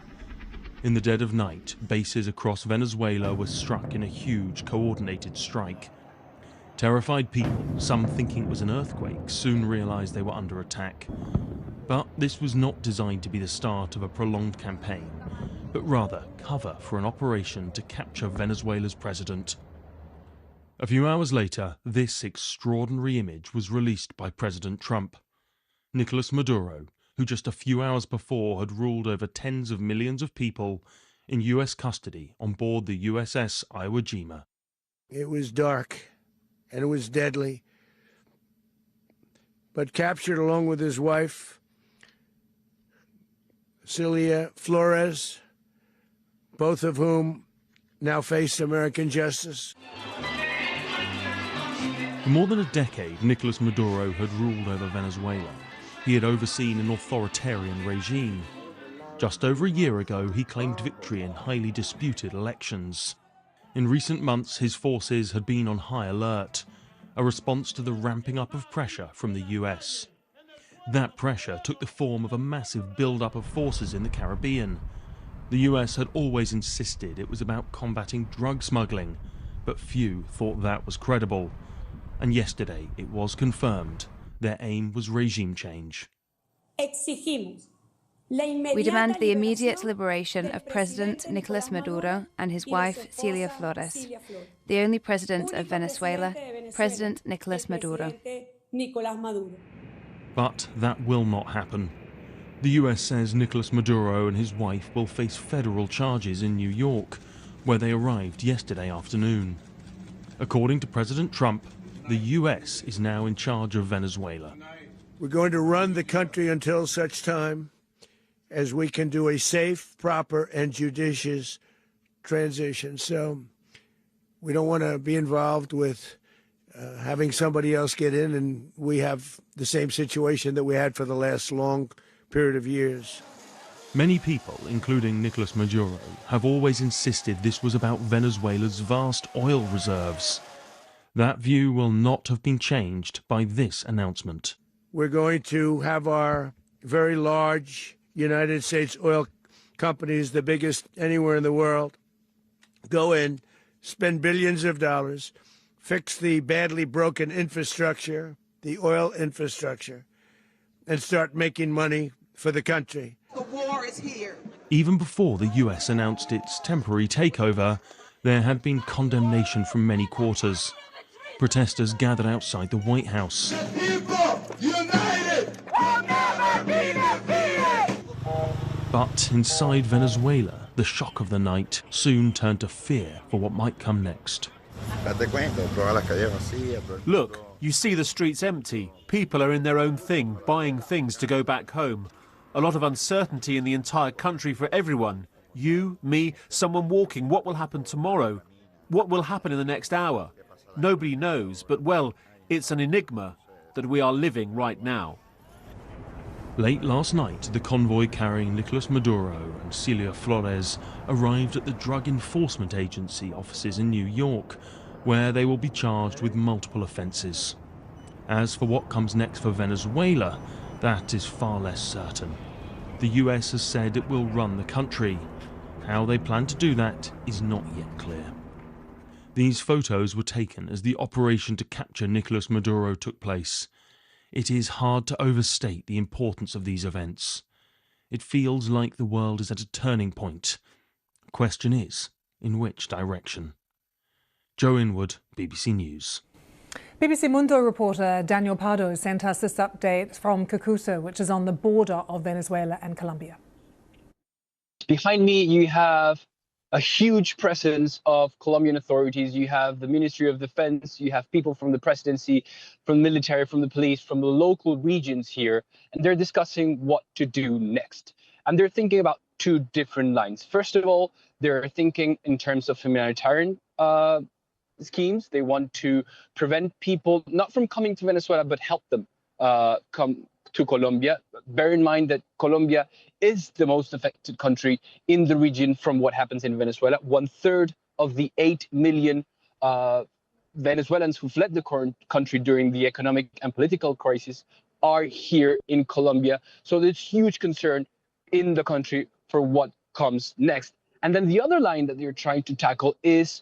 In the dead of night, bases across Venezuela were struck in a huge coordinated strike. Terrified people, some thinking it was an earthquake, soon realized they were under attack. But this was not designed to be the start of a prolonged campaign, but rather cover for an operation to capture Venezuela's president. A few hours later, this extraordinary image was released by President Trump. Nicolas Maduro, who just a few hours before had ruled over tens of millions of people in US custody on board the USS Iwo Jima. It was dark and it was deadly, but captured along with his wife, Celia Flores, both of whom now face American justice. For more than a decade, Nicolas Maduro had ruled over Venezuela. He had overseen an authoritarian regime. Just over a year ago, he claimed victory in highly disputed elections. In recent months, his forces had been on high alert, a response to the ramping up of pressure from the US. That pressure took the form of a massive build-up of forces in the Caribbean. The US had always insisted it was about combating drug smuggling, but few thought that was credible. And yesterday, it was confirmed. Their aim was regime change. We demand the immediate liberation of President Nicolas Maduro and his wife, Celia Flores, the only president of Venezuela, President Nicolas Maduro. But that will not happen. The US says Nicolas Maduro and his wife will face federal charges in New York, where they arrived yesterday afternoon. According to President Trump, the US is now in charge of Venezuela. We're going to run the country until such time as we can do a safe, proper, and judicious transition. So We don't want to be involved with having somebody else get in, and we have the same situation that we had for the last long period of years. Many people, including Nicolas Maduro, have always insisted this was about Venezuela's vast oil reserves. That view will not have been changed by this announcement. We're going to have our very large United States oil companies, the biggest anywhere in the world, go in, spend billions of dollars, fix the badly broken infrastructure, the oil infrastructure, and start making money for the country. The war is here. Even before the US announced its temporary takeover, there had been condemnation from many quarters. Protesters gathered outside the White House. The people united will never be defeated. But inside Venezuela, the shock of the night soon turned to fear for what might come next. Look, you see the streets empty. People are in their own thing, buying things to go back home. A lot of uncertainty in the entire country for everyone. You, me, someone walking. What will happen tomorrow? What will happen in the next hour? Nobody knows, but well, it's an enigma that we are living right now. Late last night, the convoy carrying Nicolas Maduro and Celia Flores arrived at the Drug Enforcement Agency offices in New York, where they will be charged with multiple offences. As for what comes next for Venezuela, that is far less certain. The US has said it will run the country. How they plan to do that is not yet clear. These photos were taken as the operation to capture Nicolas Maduro took place. It is hard to overstate the importance of these events. It feels like the world is at a turning point. The question is, in which direction? Joe Inwood, BBC News. BBC Mundo reporter Daniel Pardo sent us this update from Cúcuta, which is on the border of Venezuela and Colombia. Behind me, you have a huge presence of Colombian authorities. You have the Ministry of Defense, you have people from the presidency, from the military, from the police, from the local regions here, and they're discussing what to do next. And they're thinking about two different lines. First of all, they're thinking in terms of humanitarian schemes. They want to prevent people not from coming to Venezuela, but help them come to Colombia. Bear in mind that Colombia is the most affected country in the region from what happens in Venezuela. 1/3 of the 8 million Venezuelans who fled the current country during the economic and political crisis are here in Colombia. So there's huge concern in the country for what comes next. And then the other line that they're trying to tackle is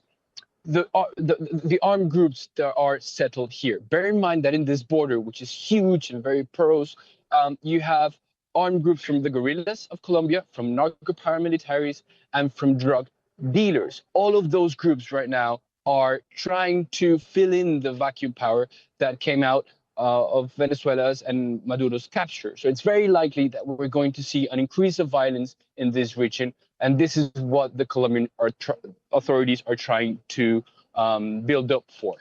the armed groups that are settled here. Bear in mind that in this border, which is huge and very porous, you have armed groups from the guerrillas of Colombia, from narco paramilitaries, and from drug dealers. All of those groups right now are trying to fill in the vacuum power that came out of Venezuela's and Maduro's capture. So it's very likely that we're going to see an increase of violence in this region. And this is what the Colombian authorities are trying to build up for.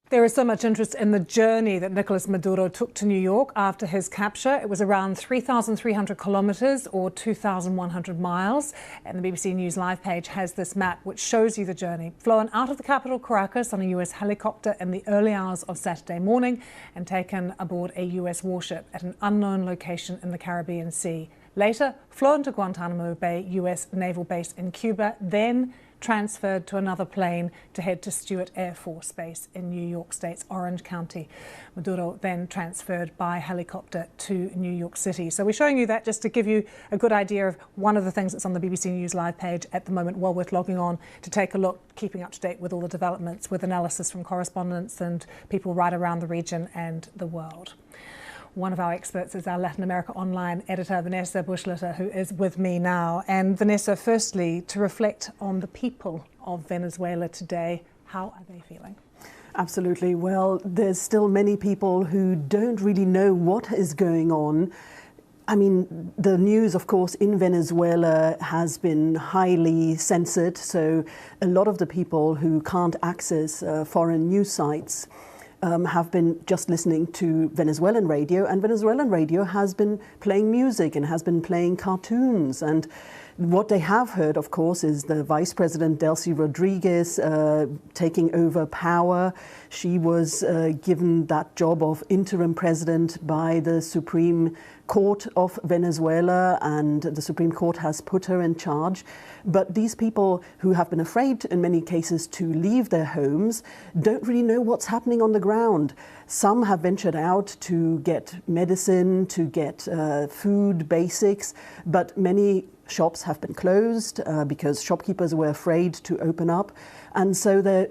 There is so much interest in the journey that Nicolas Maduro took to New York after his capture. It was around 3,300 kilometres or 2,100 miles. And the BBC News Live page has this map which shows you the journey. Flown out of the capital, Caracas, on a US helicopter in the early hours of Saturday morning and taken aboard a US warship at an unknown location in the Caribbean Sea. Later, flown to Guantanamo Bay US naval base in Cuba, then transferred to another plane to head to Stewart Air Force Base in New York State's Orange County. Maduro then transferred by helicopter to New York City. So we're showing you that just to give you a good idea of one of the things that's on the BBC News Live page at the moment, well worth logging on to take a look, keeping up to date with all the developments, with analysis from correspondents and people right around the region and the world. One of our experts is our Latin America Online editor, Vanessa Bushletter, who is with me now. And Vanessa, firstly, to reflect on the people of Venezuela today, how are they feeling? Absolutely. Well, there's still many people who don't really know what is going on. I mean, the news, of course, in Venezuela has been highly censored. So a lot of the people who can't access foreign news sites have been just listening to Venezuelan radio, and Venezuelan radio has been playing music and has been playing cartoons, and What they have heard, of course, is the Vice President Delcy Rodriguez taking over power. She was given that job of interim president by the Supreme Court of Venezuela, and the Supreme Court has put her in charge. But these people who have been afraid in many cases to leave their homes don't really know what's happening on the ground. Some have ventured out to get medicine, to get food basics, but many shops have been closed because shopkeepers were afraid to open up. And so there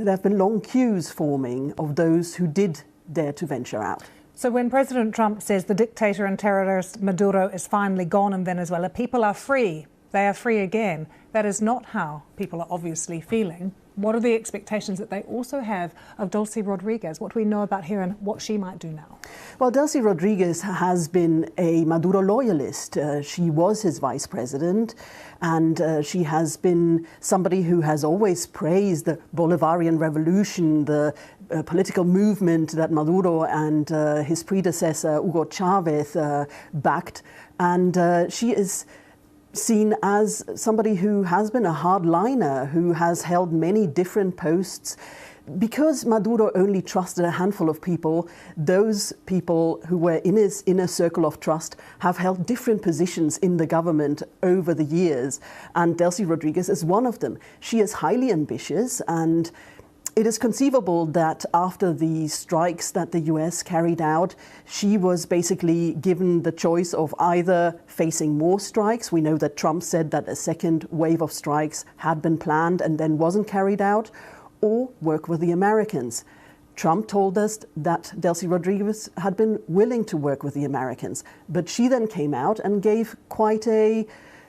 have been long queues forming of those who did dare to venture out. So when President Trump says the dictator and terrorist Maduro is finally gone in Venezuela, people are free. They are free again. That is not how people are obviously feeling. What are the expectations that they also have of Delcy Rodriguez? What do we know about her and what she might do now? Well, Delcy Rodriguez has been a Maduro loyalist. She was his vice president, and she has been somebody who has always praised the Bolivarian revolution, the political movement that Maduro and his predecessor, Hugo Chavez, backed. And she is seen as somebody who has been a hardliner, who has held many different posts. Because Maduro only trusted a handful of people, those people who were in his inner circle of trust have held different positions in the government over the years. And Delcy Rodriguez is one of them. She is highly ambitious, and it is conceivable that after the strikes that the US carried out, she was basically given the choice of either facing more strikes. We know that Trump said that a second wave of strikes had been planned and then wasn't carried out, or work with the Americans. Trump told us that Delcy Rodriguez had been willing to work with the Americans, but she then came out and gave quite a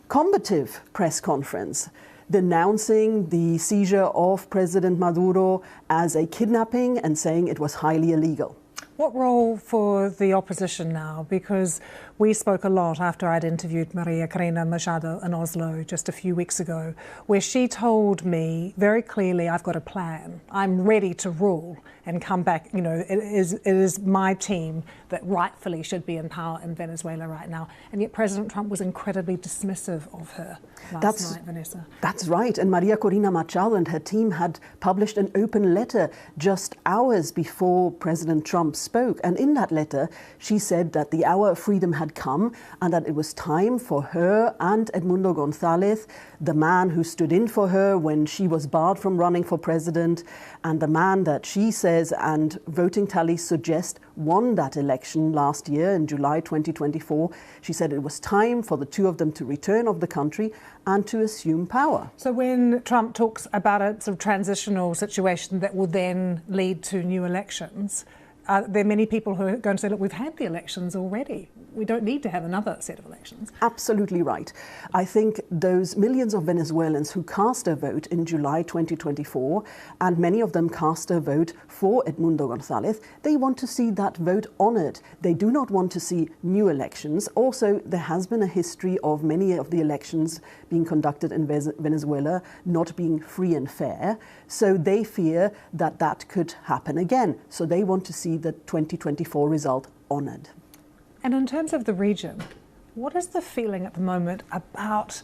combative press conference, denouncing the seizure of President Maduro as a kidnapping and saying it was highly illegal. What role for the opposition now? Because we spoke a lot after I'd interviewed Maria Corina Machado in Oslo just a few weeks ago, where she told me very clearly, I've got a plan. I'm ready to rule and come back. You know, it is my team that rightfully should be in power in Venezuela right now. And yet President Trump was incredibly dismissive of her last night, Vanessa. That's right. And Maria Corina Machado and her team had published an open letter just hours before President Trump spoke. And in that letter, she said that the hour of freedom had come and that it was time for her and Edmundo González, the man who stood in for her when she was barred from running for president, and the man that she says and voting tallies suggest won that election last year in July 2024. She said it was time for the two of them to return of the country and to assume power. So when Trump talks about a sort of transitional situation that will then lead to new elections, there are many people who are going to say, look, we've had the elections already. We don't need to have another set of elections. Absolutely right. I think those millions of Venezuelans who cast a vote in July 2024, and many of them cast a vote for Edmundo González, they want to see that vote honored. They do not want to see new elections. Also, there has been a history of many of the elections being conducted in Venezuela not being free and fair. So they fear that that could happen again. So they want to see the 2024 result honored. And in terms of the region, what is the feeling at the moment about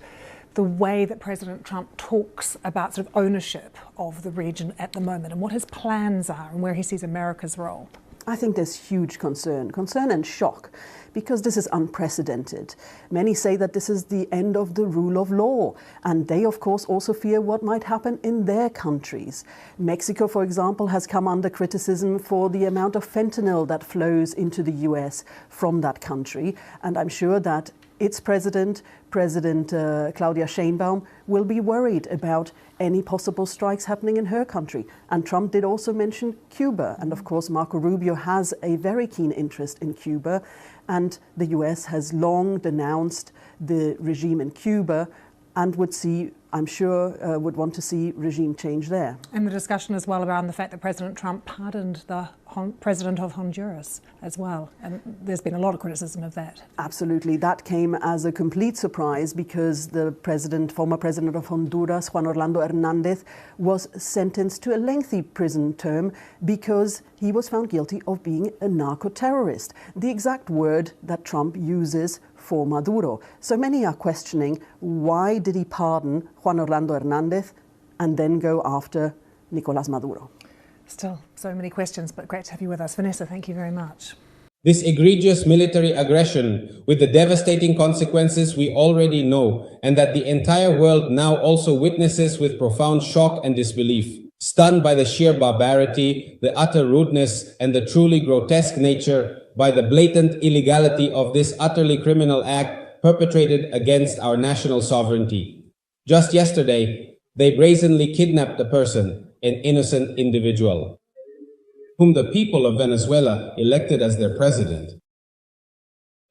the way that President Trump talks about sort of ownership of the region at the moment and what his plans are and where he sees America's role? I think there's huge concern and shock, because this is unprecedented. Many say that this is the end of the rule of law, and they, of course, also fear what might happen in their countries. Mexico, for example, has come under criticism for the amount of fentanyl that flows into the US from that country, and I'm sure that its President Claudia Sheinbaum, will be worried about any possible strikes happening in her country. And Trump did also mention Cuba. And of course, Marco Rubio has a very keen interest in Cuba. And the US has long denounced the regime in Cuba and would see, I'm sure, would want to see regime change there. And the discussion as well around the fact that President Trump pardoned the president of Honduras as well. And there's been a lot of criticism of that. Absolutely. That came as a complete surprise because the former president of Honduras, Juan Orlando Hernández, was sentenced to a lengthy prison term because he was found guilty of being a narco-terrorist. The exact word that Trump uses for Maduro. So many are questioning, why did he pardon Juan Orlando Hernández and then go after Nicolás Maduro? Still so many questions, but great to have you with us. Vanessa, thank you very much. This egregious military aggression, with the devastating consequences we already know, and that the entire world now also witnesses with profound shock and disbelief, stunned by the sheer barbarity, the utter rudeness, and the truly grotesque nature, by the blatant illegality of this utterly criminal act perpetrated against our national sovereignty. Just yesterday, they brazenly kidnapped a person, an innocent individual, whom the people of Venezuela elected as their president.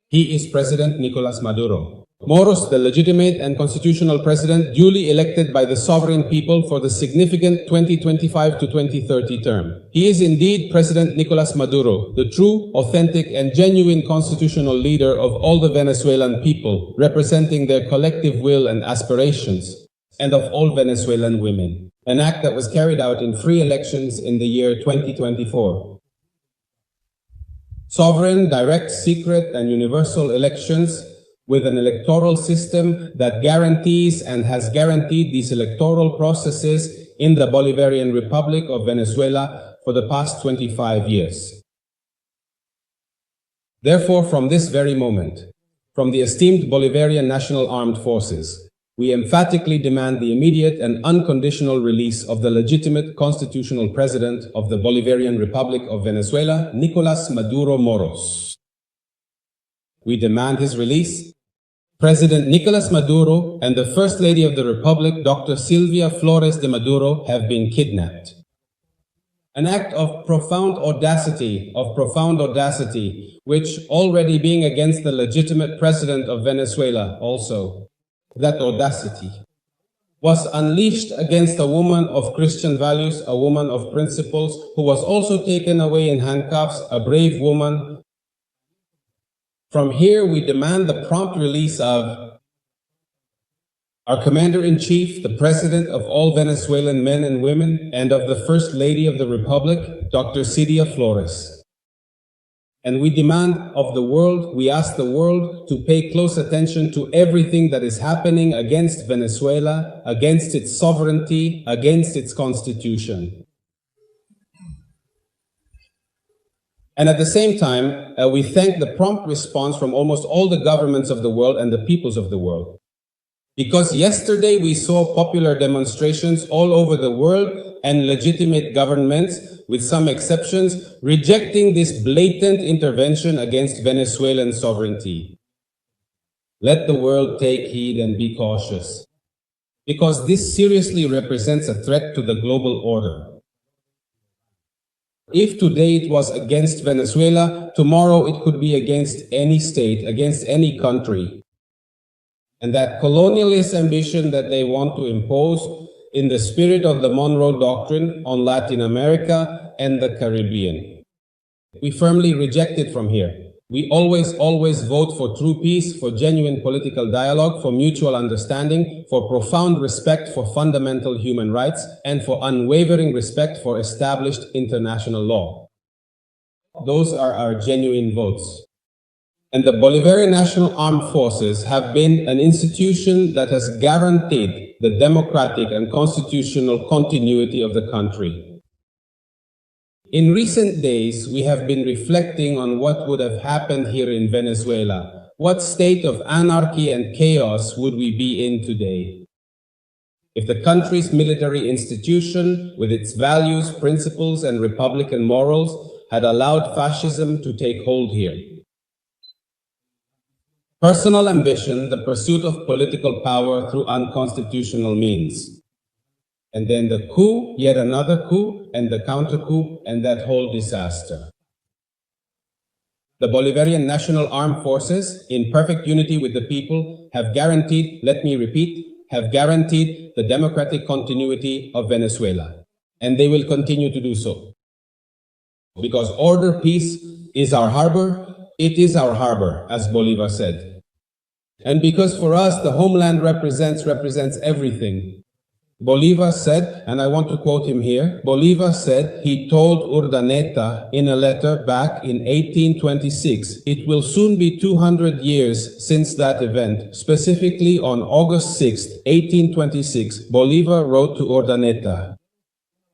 He is President Nicolás Maduro. Moros, the legitimate and constitutional president duly elected by the sovereign people for the significant 2025 to 2030 term. He is indeed President Nicolás Maduro, the true, authentic, and genuine constitutional leader of all the Venezuelan people, representing their collective will and aspirations, and of all Venezuelan women. An act that was carried out in free elections in the year 2024. Sovereign, direct, secret, and universal elections with an electoral system that guarantees and has guaranteed these electoral processes in the Bolivarian Republic of Venezuela for the past 25 years. Therefore, from this very moment, from the esteemed Bolivarian National Armed Forces, we emphatically demand the immediate and unconditional release of the legitimate constitutional president of the Bolivarian Republic of Venezuela, Nicolás Maduro Moros. We demand his release. President Nicolás Maduro and the First Lady of the Republic, Dr. Silvia Flores de Maduro, have been kidnapped. An act of profound audacity, which already being against the legitimate president of Venezuela also, that audacity was unleashed against a woman of Christian values, a woman of principles, who was also taken away in handcuffs, a brave woman. From here, we demand the prompt release of our Commander-in-Chief, the President of all Venezuelan men and women, and of the First Lady of the Republic, Dr. Silvia Flores. And we demand of the world, we ask the world to pay close attention to everything that is happening against Venezuela, against its sovereignty, against its constitution. And at the same time, we thank the prompt response from almost all the governments of the world and the peoples of the world. Because yesterday we saw popular demonstrations all over the world and legitimate governments, with some exceptions, rejecting this blatant intervention against Venezuelan sovereignty. Let the world take heed and be cautious, because this seriously represents a threat to the global order. If today it was against Venezuela, tomorrow it could be against any state, against any country. And that colonialist ambition that they want to impose in the spirit of the Monroe Doctrine on Latin America and the Caribbean. We firmly reject it from here. We always vote for true peace, for genuine political dialogue, for mutual understanding, for profound respect for fundamental human rights, and for unwavering respect for established international law. Those are our genuine votes. And the Bolivarian National Armed Forces have been an institution that has guaranteed the democratic and constitutional continuity of the country. In recent days, we have been reflecting on what would have happened here in Venezuela. What state of anarchy and chaos would we be in today? If the country's military institution, with its values, principles, and republican morals, had allowed fascism to take hold here. Personal ambition, the pursuit of political power through unconstitutional means. And then the coup, yet another coup, and the counter-coup, and that whole disaster. The Bolivarian National Armed Forces, in perfect unity with the people, have guaranteed, let me repeat, have guaranteed the democratic continuity of Venezuela. And they will continue to do so. Because order, peace is our harbor, it is our harbor, as Bolivar said. And because for us, the homeland represents everything. Bolivar said, and I want to quote him here, Bolivar said he told Urdaneta in a letter back in 1826, it will soon be 200 years since that event. Specifically on August 6, 1826, Bolivar wrote to Urdaneta,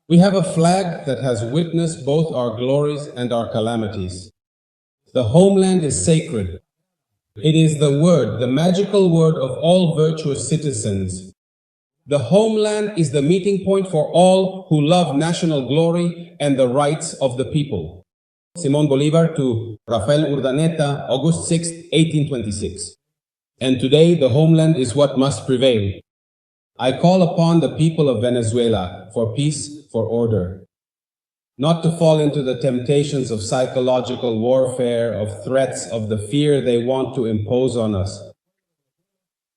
we have a flag that has witnessed both our glories and our calamities. The homeland is sacred. It is the word, the magical word of all virtuous citizens. The homeland is the meeting point for all who love national glory and the rights of the people. Simón Bolívar to Rafael Urdaneta, August 6, 1826. And today the homeland is what must prevail. I call upon the people of Venezuela for peace, for order. Not to fall into the temptations of psychological warfare, of threats, of the fear they want to impose on us.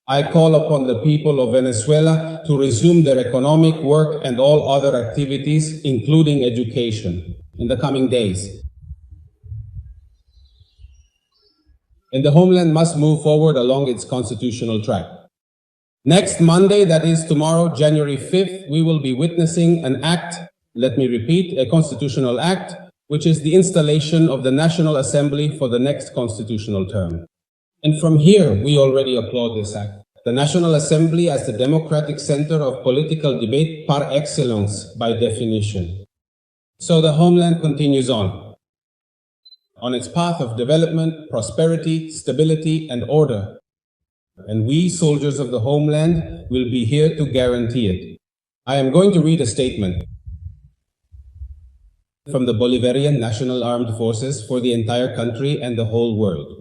I call upon the people of Venezuela to resume their economic work and all other activities, including education, in the coming days. And the homeland must move forward along its constitutional track. Next Monday, that is tomorrow, January 5th, we will be witnessing an act, let me repeat, a constitutional act, which is the installation of the National Assembly for the next constitutional term. And from here, we already applaud this act. The National Assembly as the democratic center of political debate par excellence, by definition. So the homeland continues on its path of development, prosperity, stability, and order. And we, soldiers of the homeland, will be here to guarantee it. I am going to read a statement from the Bolivarian National Armed Forces for the entire country and the whole world.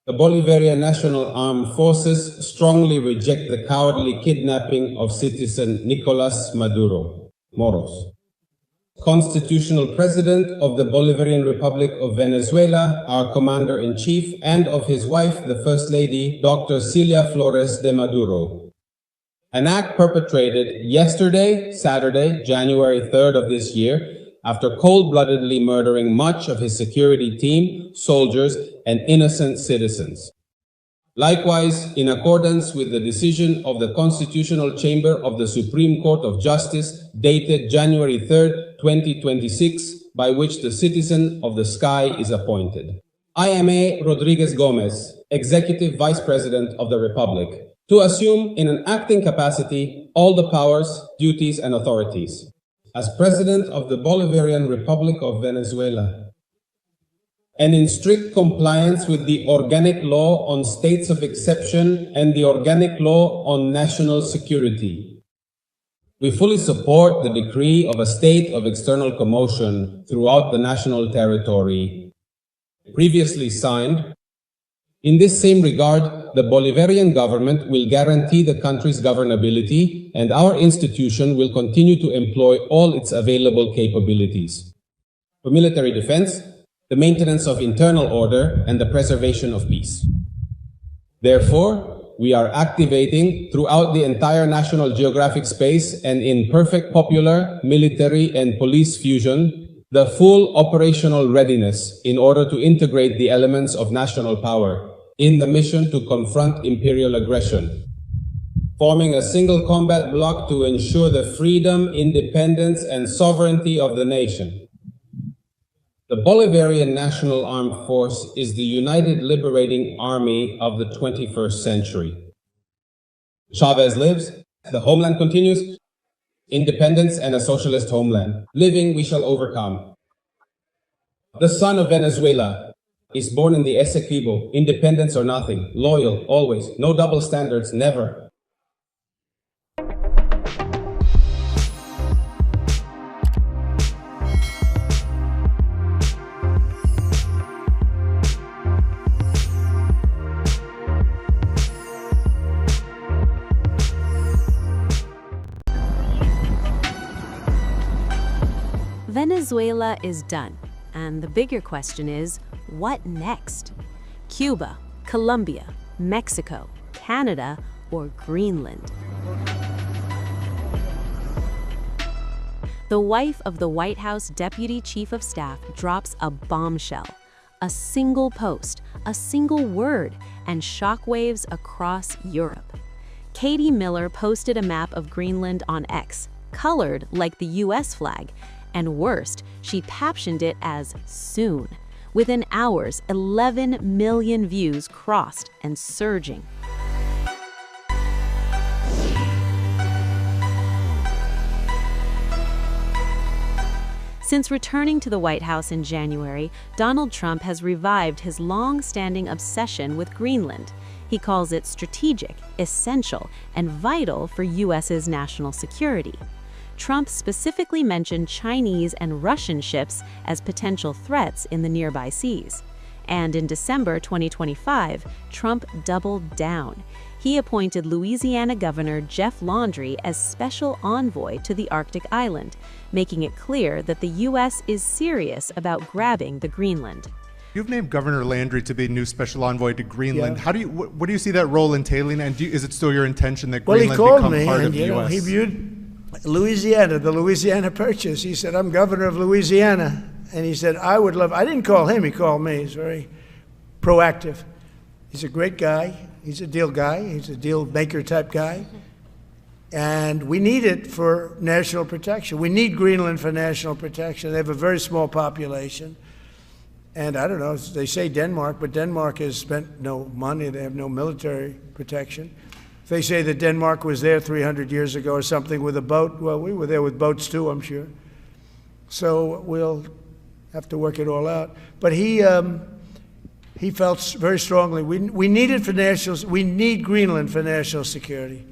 The Bolivarian National Armed Forces strongly reject the cowardly kidnapping of citizen Nicolas Maduro, Moros, Constitutional President of the Bolivarian Republic of Venezuela, our Commander-in-Chief, and of his wife, the First Lady, Dr. Cilia Flores de Maduro. An act perpetrated yesterday, Saturday, January 3rd of this year, after cold-bloodedly murdering much of his security team, soldiers, and innocent citizens. Likewise, in accordance with the decision of the Constitutional Chamber of the Supreme Court of Justice, dated January 3rd, 2026, by which the citizen of the sky is appointed. I am A. Rodriguez Gomez, Executive Vice President of the Republic, to assume in an acting capacity all the powers, duties, and authorities as President of the Bolivarian Republic of Venezuela, and in strict compliance with the Organic Law on States of Exception and the Organic Law on National Security. We fully support the decree of a state of external commotion throughout the national territory, previously signed. In this same regard, the Bolivarian government will guarantee the country's governability, and our institution will continue to employ all its available capabilities for military defense, the maintenance of internal order, and the preservation of peace. Therefore, we are activating throughout the entire national geographic space and in perfect popular, military, and police fusion, the full operational readiness in order to integrate the elements of national power in the mission to confront imperial aggression, forming a single combat bloc to ensure the freedom, independence, and sovereignty of the nation. The Bolivarian National Armed Force is the united liberating army of the 21st century. Chavez lives, the homeland continues, independence and a socialist homeland. Living, we shall overcome. The son of Venezuela is born in the Essequibo, independence or nothing, loyal, always, no double standards, never. Venezuela is done, and the bigger question is, what next? Cuba, Colombia, Mexico, Canada, or Greenland? The wife of the White House Deputy Chief of Staff drops a bombshell. A single post, a single word, and shockwaves across Europe. Katie Miller posted a map of Greenland on X, colored like the US flag, and worst, she captioned it as soon. Within hours, 11 million views crossed and surging. Since returning to the White House in January, Donald Trump has revived his long-standing obsession with Greenland. He calls it strategic, essential, and vital for U.S.'s national security. Trump specifically mentioned Chinese and Russian ships as potential threats in the nearby seas. And in December 2025, Trump doubled down. He appointed Louisiana Governor Jeff Landry as special envoy to the Arctic island, making it clear that the U.S. is serious about grabbing the Greenland. You've named Governor Landry to be new special envoy to Greenland. Yeah. How do you? What do you see that role entailing? And is it still your intention that Greenland become part of the U.S.? He viewed Louisiana, the Louisiana Purchase. He said, "I'm governor of Louisiana," and he said, "I would love." I didn't call him; he called me. He's very proactive. He's a great guy. He's a deal guy. He's a deal maker type guy. And we need it for national protection. We need Greenland for national protection. They have a very small population. And I don't know, they say Denmark, but Denmark has spent no money. They have no military protection. If they say that Denmark was there 300 years ago or something with a boat, well, we were there with boats too, I'm sure. So we'll have to work it all out. But he felt very strongly, we need it for we need Greenland for national security.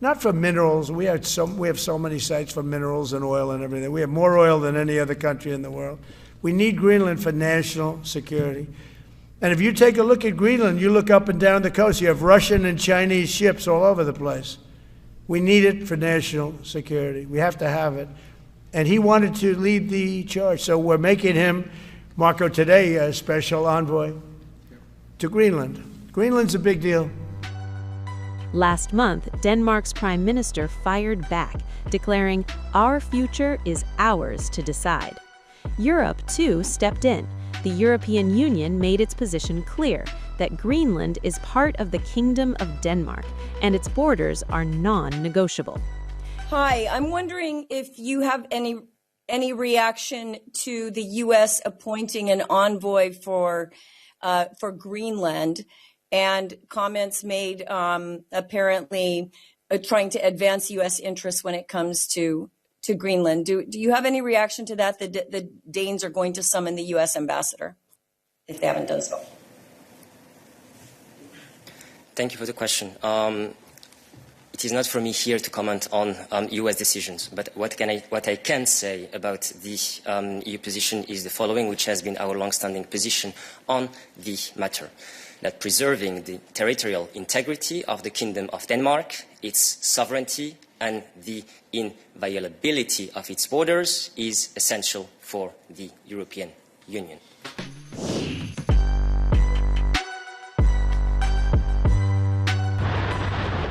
Not for minerals. We have so many sites for minerals and oil and everything. We have more oil than any other country in the world. We need Greenland for national security. And if you take a look at Greenland, you look up and down the coast, you have Russian and Chinese ships all over the place. We need it for national security. We have to have it. And he wanted to lead the charge. So we're making him, Marco, today, a special envoy to Greenland. Greenland's a big deal. Last month, Denmark's prime minister fired back, declaring, "Our future is ours to decide." Europe, too, stepped in. The European Union made its position clear that Greenland is part of the Kingdom of Denmark, and its borders are non-negotiable. Hi, I'm wondering if you have any reaction to the U.S. appointing an envoy for Greenland, and comments made apparently trying to advance U.S. interests when it comes to Greenland. Do you have any reaction to that? The Danes are going to summon the U.S. ambassador, if they haven't done so. Thank you for the question. It is not for me here to comment on U.S. decisions, but what I can say about the EU position is the following, which has been our long-standing position on the matter: that preserving the territorial integrity of the Kingdom of Denmark, its sovereignty, and the inviolability of its borders is essential for the European Union.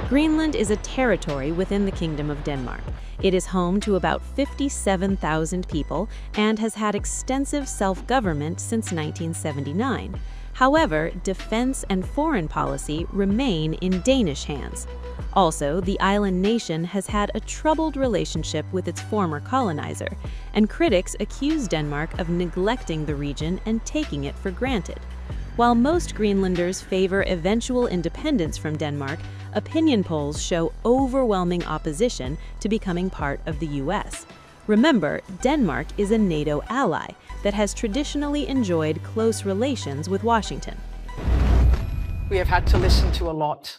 Greenland is a territory within the Kingdom of Denmark. It is home to about 57,000 people and has had extensive self-government since 1979. However, defense and foreign policy remain in Danish hands. Also, the island nation has had a troubled relationship with its former colonizer, and critics accuse Denmark of neglecting the region and taking it for granted. While most Greenlanders favor eventual independence from Denmark, opinion polls show overwhelming opposition to becoming part of the U.S. Remember, Denmark is a NATO ally that has traditionally enjoyed close relations with Washington. We have had to listen to a lot.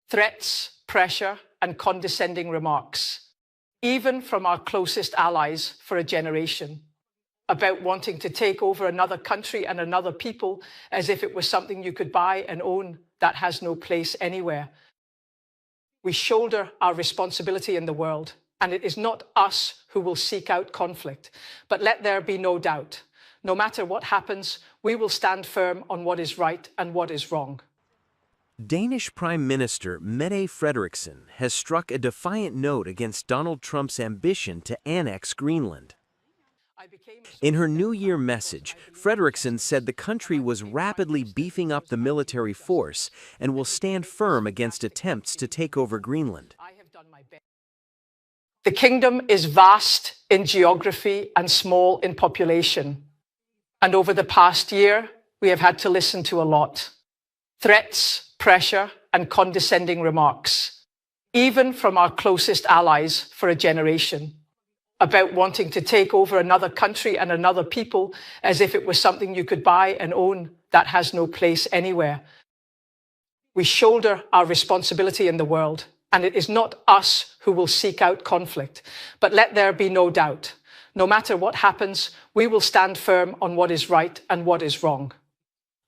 Threats, pressure, and condescending remarks, even from our closest allies for a generation, about wanting to take over another country and another people as if it was something you could buy and own that has no place anywhere. We shoulder our responsibility in the world, and it is not us who will seek out conflict. But let there be no doubt, no matter what happens, we will stand firm on what is right and what is wrong. Danish Prime Minister Mette Frederiksen has struck a defiant note against Donald Trump's ambition to annex Greenland. In her New Year message, Frederiksen said the country was rapidly beefing up the military force and will stand firm against attempts to take over Greenland. The kingdom is vast in geography and small in population. And over the past year, we have had to listen to a lot. Threats, pressure, and condescending remarks, even from our closest allies for a generation, about wanting to take over another country and another people as if it was something you could buy and own. That has no place anywhere. We shoulder our responsibility in the world, and it is not us who will seek out conflict. But let there be no doubt, no matter what happens, we will stand firm on what is right and what is wrong.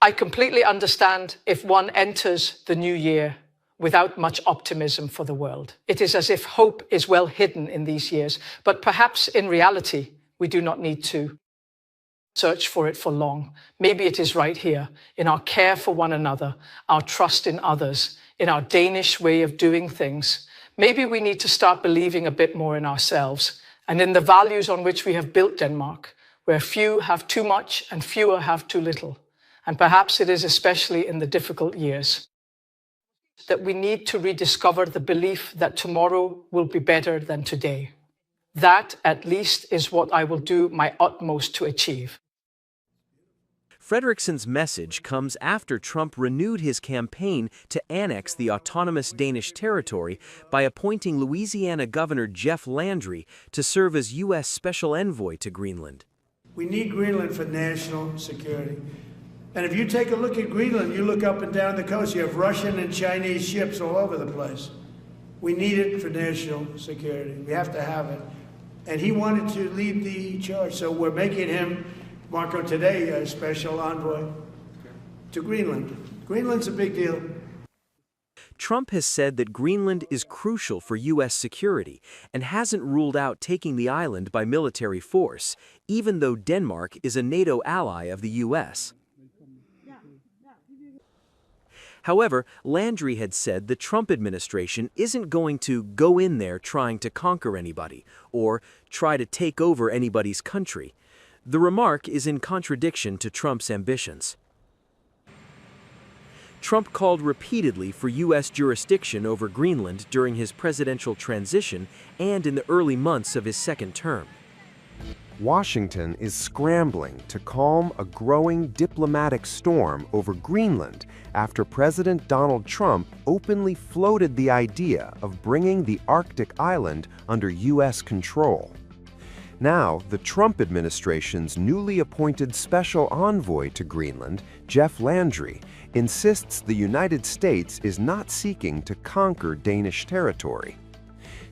I completely understand if one enters the new year without much optimism for the world. It is as if hope is well hidden in these years, but perhaps in reality, we do not need to search for it for long. Maybe it is right here, in our care for one another, our trust in others, in our Danish way of doing things. Maybe we need to start believing a bit more in ourselves and in the values on which we have built Denmark, where few have too much and fewer have too little. And perhaps it is especially in the difficult years that we need to rediscover the belief that tomorrow will be better than today. That, at least, is what I will do my utmost to achieve. Frederiksen's message comes after Trump renewed his campaign to annex the autonomous Danish territory by appointing Louisiana Governor Jeff Landry to serve as U.S. Special Envoy to Greenland. We need Greenland for national security. And if you take a look at Greenland, you look up and down the coast, you have Russian and Chinese ships all over the place. We need it for national security. We have to have it. And he wanted to lead the charge, so we're making him, Marco, today, a special envoy to Greenland. Greenland's a big deal. Trump has said that Greenland is crucial for U.S. security and hasn't ruled out taking the island by military force, even though Denmark is a NATO ally of the U.S. However, Landry had said the Trump administration isn't going to go in there trying to conquer anybody or try to take over anybody's country. The remark is in contradiction to Trump's ambitions. Trump called repeatedly for U.S. jurisdiction over Greenland during his presidential transition and in the early months of his second term. Washington is scrambling to calm a growing diplomatic storm over Greenland after President Donald Trump openly floated the idea of bringing the Arctic island under U.S. control. Now, the Trump administration's newly appointed special envoy to Greenland, Jeff Landry, insists the United States is not seeking to conquer Danish territory.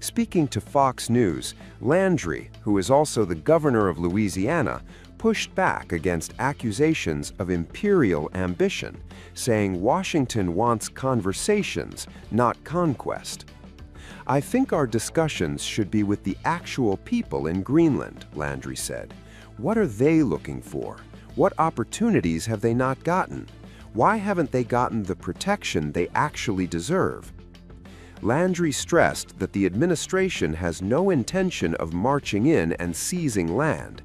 Speaking to Fox News, Landry, who is also the governor of Louisiana, pushed back against accusations of imperial ambition, saying Washington wants conversations, not conquest. "I think our discussions should be with the actual people in Greenland," Landry said. "What are they looking for? What opportunities have they not gotten? Why haven't they gotten the protection they actually deserve?" Landry stressed that the administration has no intention of marching in and seizing land.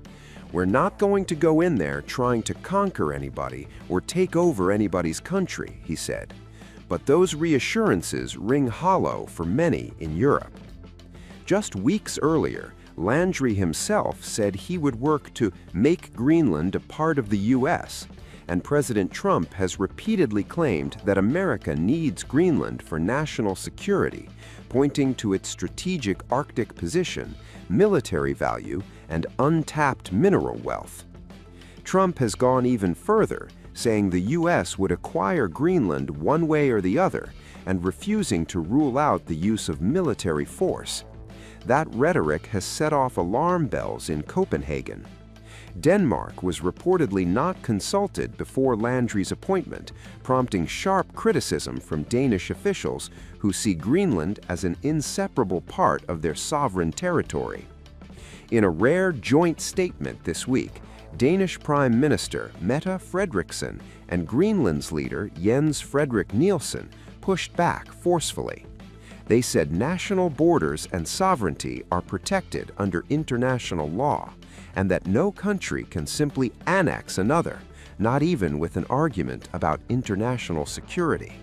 "We're not going to go in there trying to conquer anybody or take over anybody's country," he said. But those reassurances ring hollow for many in Europe. Just weeks earlier, Landry himself said he would work to make Greenland a part of the U.S., and President Trump has repeatedly claimed that America needs Greenland for national security, pointing to its strategic Arctic position, military value, and untapped mineral wealth. Trump has gone even further, saying the U.S. would acquire Greenland one way or the other, and refusing to rule out the use of military force. That rhetoric has set off alarm bells in Copenhagen. Denmark was reportedly not consulted before Landry's appointment, prompting sharp criticism from Danish officials who see Greenland as an inseparable part of their sovereign territory. In a rare joint statement this week, Danish Prime Minister Mette Frederiksen and Greenland's leader Jens Frederik Nielsen pushed back forcefully. They said national borders and sovereignty are protected under international law, and that no country can simply annex another, not even with an argument about international security.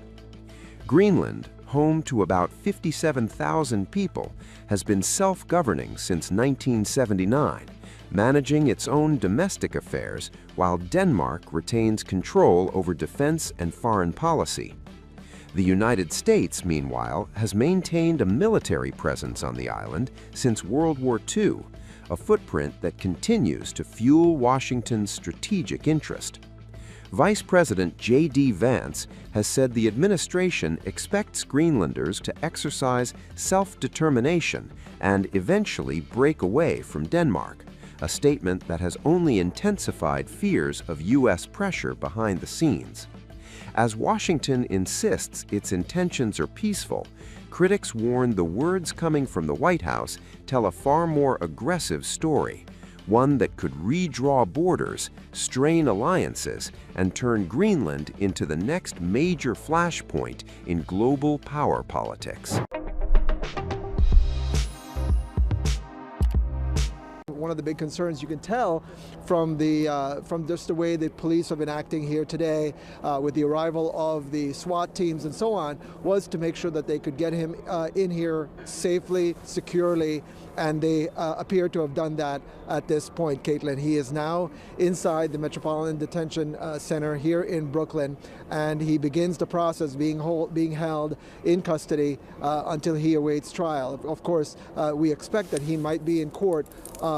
Greenland, home to about 57,000 people, has been self-governing since 1979, managing its own domestic affairs while Denmark retains control over defense and foreign policy. The United States, meanwhile, has maintained a military presence on the island since World War II, a footprint that continues to fuel Washington's strategic interest. Vice President J.D. Vance has said the administration expects Greenlanders to exercise self-determination and eventually break away from Denmark, a statement that has only intensified fears of U.S. pressure behind the scenes. As Washington insists its intentions are peaceful, critics warn the words coming from the White House tell a far more aggressive story, one that could redraw borders, strain alliances, and turn Greenland into the next major flashpoint in global power politics. One of the big concerns you can tell from just the way the police have been acting here today with the arrival of the SWAT teams and so on was to make sure that they could get him in here safely, securely, and they appear to have done that at this point, Caitlin. He is now inside the Metropolitan Detention Center here in Brooklyn, and he begins the process being held in custody until he awaits trial. Of course, we expect that he might be in court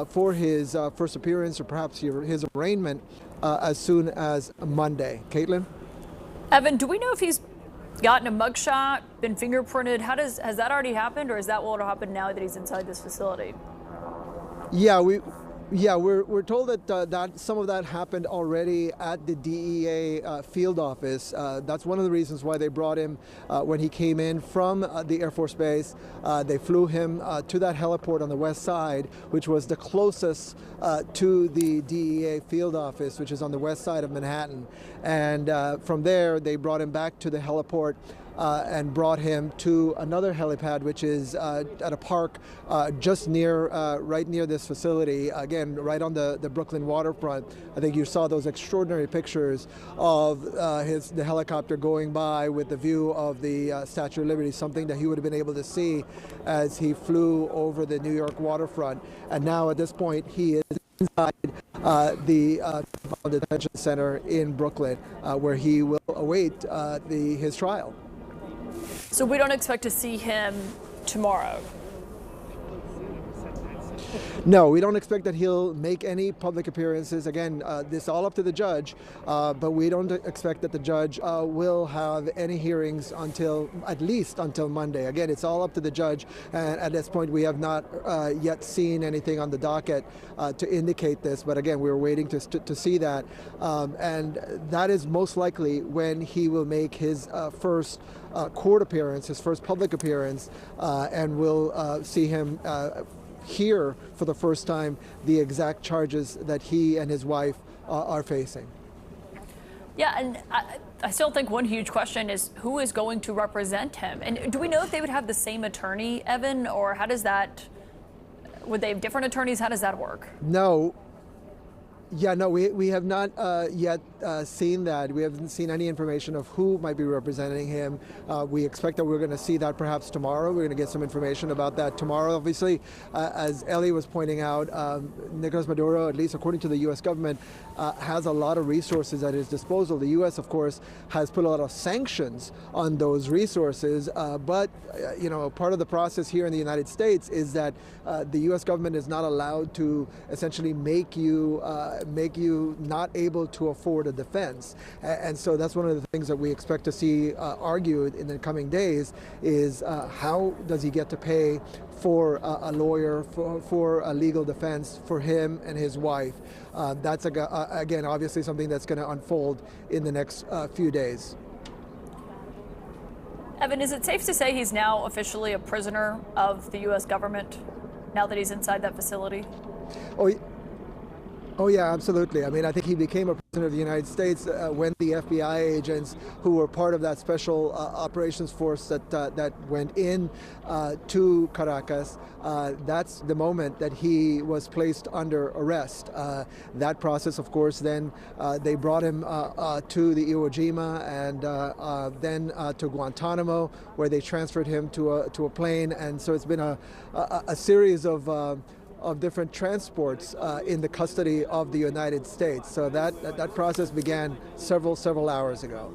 for his first appearance or perhaps his arraignment as soon as Monday. Caitlin? Evan, do we know if he's gotten a mugshot, been fingerprinted? Has that already happened, or is that what will happen now that he's inside this facility? Yeah, we're told that some of that happened already at the DEA field office. That's one of the reasons why they brought him when he came in from the Air Force Base. They flew him to that heliport on the west side, which was the closest to the DEA field office, which is on the west side of Manhattan. And from there, they brought him back to the heliport and brought him to another helipad, which is at a park just right near this facility, again, right on the Brooklyn waterfront. I think you saw those extraordinary pictures of the helicopter going by with the view of the Statue of Liberty, something that he would have been able to see as he flew over the New York waterfront. And now at this point, he is inside the detention center in Brooklyn, where he will await his trial. So we don't expect to see him tomorrow? No, we don't expect that he'll make any public appearances. Again, this is all up to the judge, but we don't expect that the judge will have any hearings at least until Monday. Again, it's all up to the judge, and at this point we have not yet seen anything on the docket to indicate this, but again, we're waiting to see that, and that is most likely when he will make his first court appearance, his first public appearance, and we'll see him hear for the first time the exact charges that he and his wife are facing. Yeah, and I still think one huge question is who is going to represent him? And do we know if they would have the same attorney, Evan, or how does that, would they have different attorneys? How does that work? No. Yeah, no, we have not yet seen that. We haven't seen any information of who might be representing him. We expect that we're going to see that perhaps tomorrow. We're going to get some information about that tomorrow. Obviously, as Ellie was pointing out, Nicolas Maduro, at least according to the U.S. government, has a lot of resources at his disposal. The U.S., of course, has put a lot of sanctions on those resources, but part of the process here in the United States is that the U.S. government is not allowed to essentially make you not able to afford a defense. And so that's one of the things that we expect to see argued in the coming days is how does he get to pay for a lawyer, for a legal defense for him and his wife. That's, again, obviously something that's going to unfold in the next few days. Evan, is it safe to say he's now officially a prisoner of the U.S. government now that he's inside that facility? Oh, yeah, absolutely. I mean, I think he became a president of the United States when the FBI agents who were part of that special operations force that went in to Caracas, that's the moment that he was placed under arrest. That process, of course, then they brought him to the Iwo Jima and then to Guantanamo, where they transferred him to a plane. And so it's been a series of different transports in the custody of the United States. So that process began several hours ago.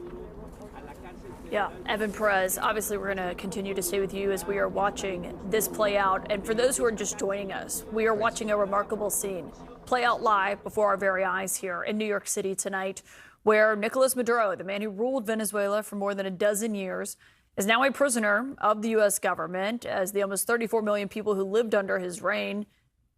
Yeah, Evan Perez, obviously we're going to continue to stay with you as we are watching this play out. And for those who are just joining us, we are watching a remarkable scene play out live before our very eyes here in New York City tonight, where Nicolas Maduro, the man who ruled Venezuela for more than a dozen years, is now a prisoner of the U.S. government, as the almost 34 million people who lived under his reign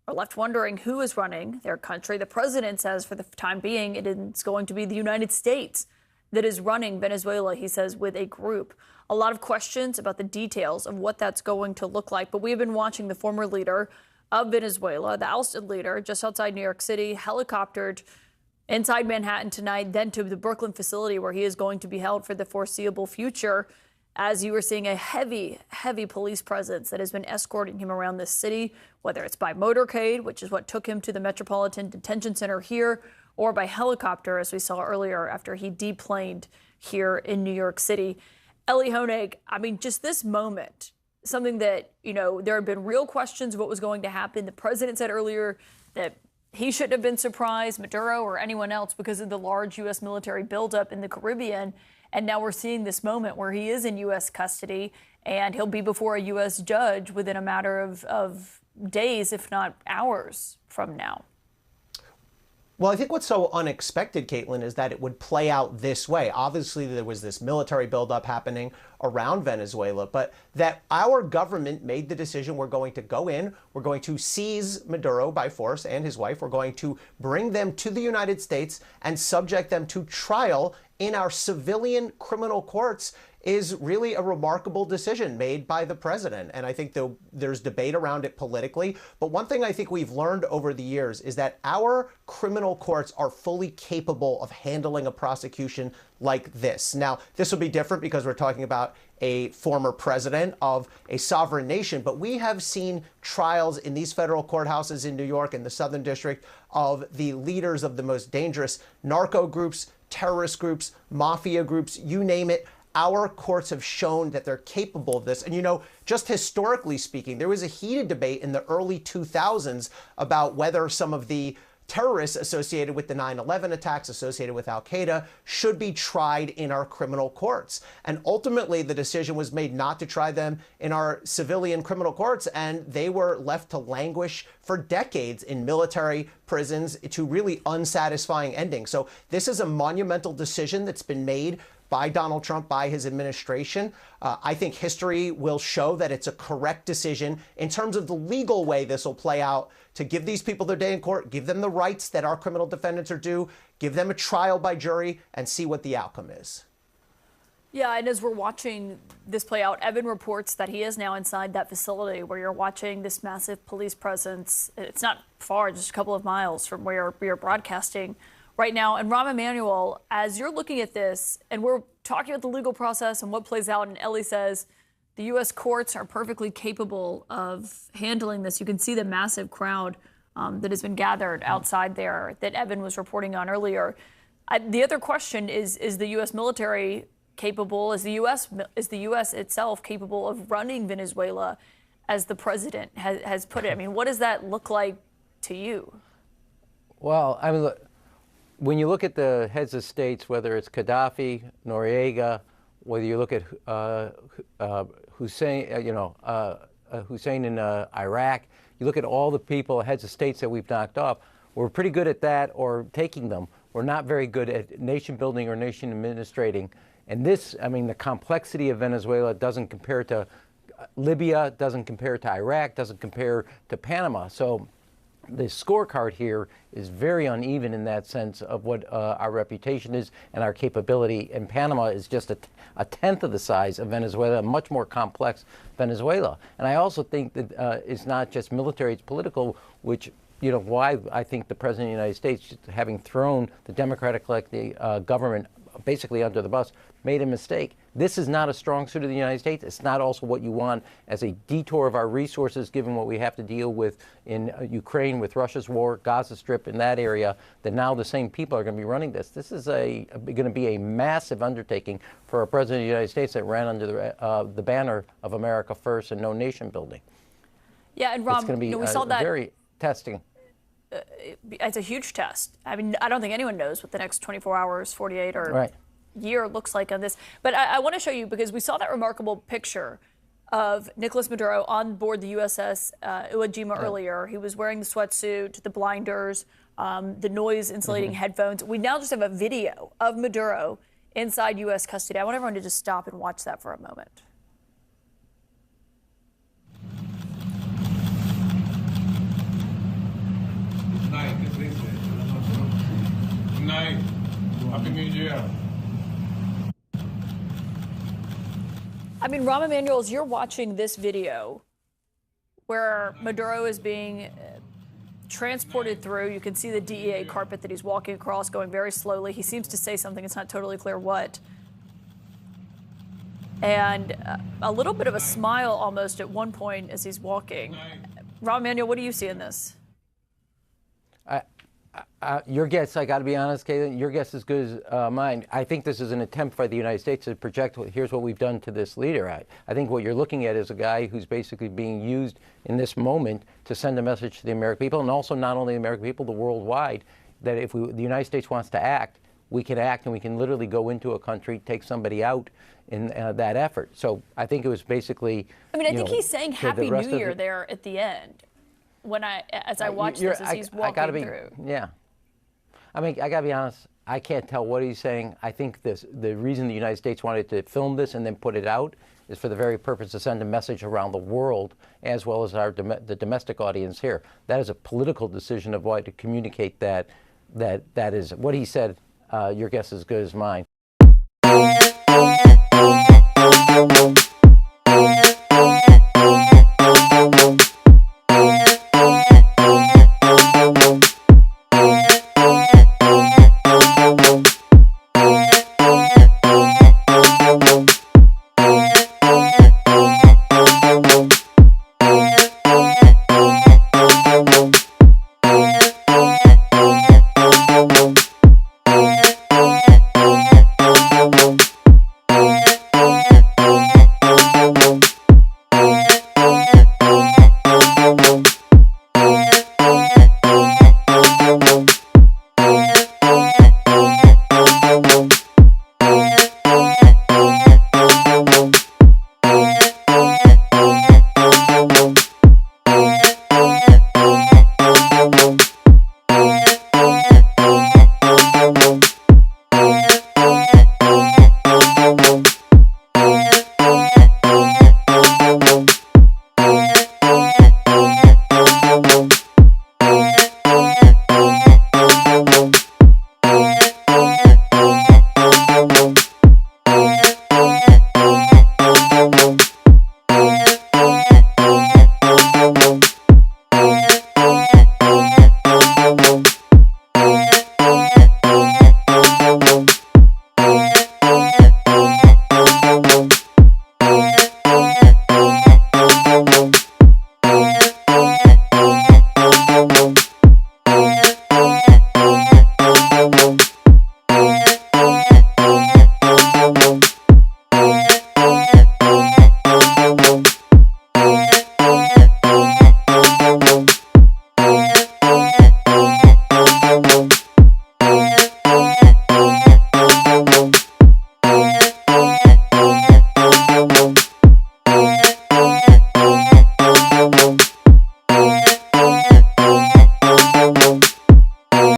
are left wondering who is running their country. The president says for the time being it's going to be the United States that is running Venezuela, he says, with a group. A lot of questions about the details of what that's going to look like. But we have been watching the former leader of Venezuela, the ousted leader, just outside New York City, helicoptered inside Manhattan tonight, then to the Brooklyn facility where he is going to be held for the foreseeable future, as you are seeing a heavy police presence that has been escorting him around this city, whether it's by motorcade, which is what took him to the Metropolitan Detention Center here, or by helicopter, as we saw earlier after he deplaned here in New York City. Elie Honig, I mean, just this moment, something that, there have been real questions of what was going to happen. The president said earlier that he shouldn't have been surprised, Maduro or anyone else, because of the large U.S. military buildup in the Caribbean. And now we're seeing this moment where he is in U.S. custody and he'll be before a U.S. judge within a matter of days, if not hours from now. Well, I think what's so unexpected, Caitlin, is that it would play out this way. Obviously, there was this military buildup happening around Venezuela, but that our government made the decision: we're going to go in, we're going to seize Maduro by force and his wife, we're going to bring them to the United States and subject them to trial in our civilian criminal courts, is really a remarkable decision made by the president. And I think there's debate around it politically. But one thing I think we've learned over the years is that our criminal courts are fully capable of handling a prosecution like this. Now, this will be different because we're talking about a former president of a sovereign nation, but we have seen trials in these federal courthouses in New York and the Southern District of the leaders of the most dangerous narco groups, terrorist groups, mafia groups, you name it. Our courts have shown that they're capable of this. And, just historically speaking, there was a heated debate in the early 2000s about whether some of the terrorists associated with the 9/11 attacks, associated with al-Qaeda, should be tried in our criminal courts. And ultimately, the decision was made not to try them in our civilian criminal courts, and they were left to languish for decades in military prisons to really unsatisfying endings. So this is a monumental decision that's been made by Donald Trump, by his administration. I think history will show that it's a correct decision in terms of the legal way this will play out, to give these people their day in court, give them the rights that our criminal defendants are due, give them a trial by jury, and see what the outcome is. Yeah, and as we're watching this play out, Evan reports that he is now inside that facility where you're watching this massive police presence. It's not far, just a couple of miles from where we are broadcasting right now. And Rahm Emanuel, as you're looking at this, and we're talking about the legal process and what plays out, and Elie says the U.S. courts are perfectly capable of handling this. You can see the massive crowd that has been gathered outside there that Evan was reporting on earlier. The other question is the U.S. military capable? Is the U.S. itself capable of running Venezuela, as the president has put it? I mean, what does that look like to you? Well, I mean, look, when you look at the heads of states, whether it's Gaddafi, Noriega, whether you look at Hussein, Hussein in Iraq, you look at all the people, heads of states that we've knocked off, we're pretty good at that or taking them. We're not very good at nation building or nation administrating. And this, I mean, the complexity of Venezuela doesn't compare to Libya, doesn't compare to Iraq, doesn't compare to Panama. So the scorecard here is very uneven in that sense of what our reputation is and our capability. And Panama is just a tenth of the size of Venezuela, a much more complex Venezuela. And I also think that it's not just military, it's political, which why I think the President of the United States, having thrown the Democratic government basically under the bus, made a mistake. This is not a strong suit of the United States. It's not also what you want as a detour of our resources, given what we have to deal with in Ukraine with Russia's war, Gaza Strip, in that area, that now the same people are going to be running this. This is going to be a massive undertaking for a President of the United States that ran under the banner of America First and no nation building. Yeah, and Rob, it's going to be we saw that very testing. It's a huge test. I mean, I don't think anyone knows what the next 24 hours, 48 or year looks like on this. But I want to show you, because we saw that remarkable picture of Nicolas Maduro on board the USS Iwo Jima earlier. He was wearing the sweatsuit, the blinders, the noise insulating headphones. We now just have a video of Maduro inside U.S. custody. I want everyone to just stop and watch that for a moment. Good night. Happy New Year. I mean, Rahm Emanuel, as you're watching this video where Maduro is being transported through, you can see the DEA carpet that he's walking across, going very slowly. He seems to say something. It's not totally clear what. And a little bit of a smile almost at one point as he's walking. Rahm Emanuel, what do you see in this? Your guess, I got to be honest, Caitlin, your guess is as good as mine. I think this is an attempt by the United States to project, here's what we've done to this leader. I think what you're looking at is a guy who's basically being used in this moment to send a message to the American people, and also not only the American people, the worldwide, that if the United States wants to act, we can act, and we can literally go into a country, take somebody out in that effort. So I think it was basically, I mean, I think he's saying Happy New Year there at the end. As I watch this, as he's walking through. Yeah. I mean, I got to be honest, I can't tell what he's saying. I think the reason the United States wanted to film this and then put it out is for the very purpose to send a message around the world, as well as the domestic audience here. That is a political decision of why to communicate that is what he said. Your guess is as good as mine.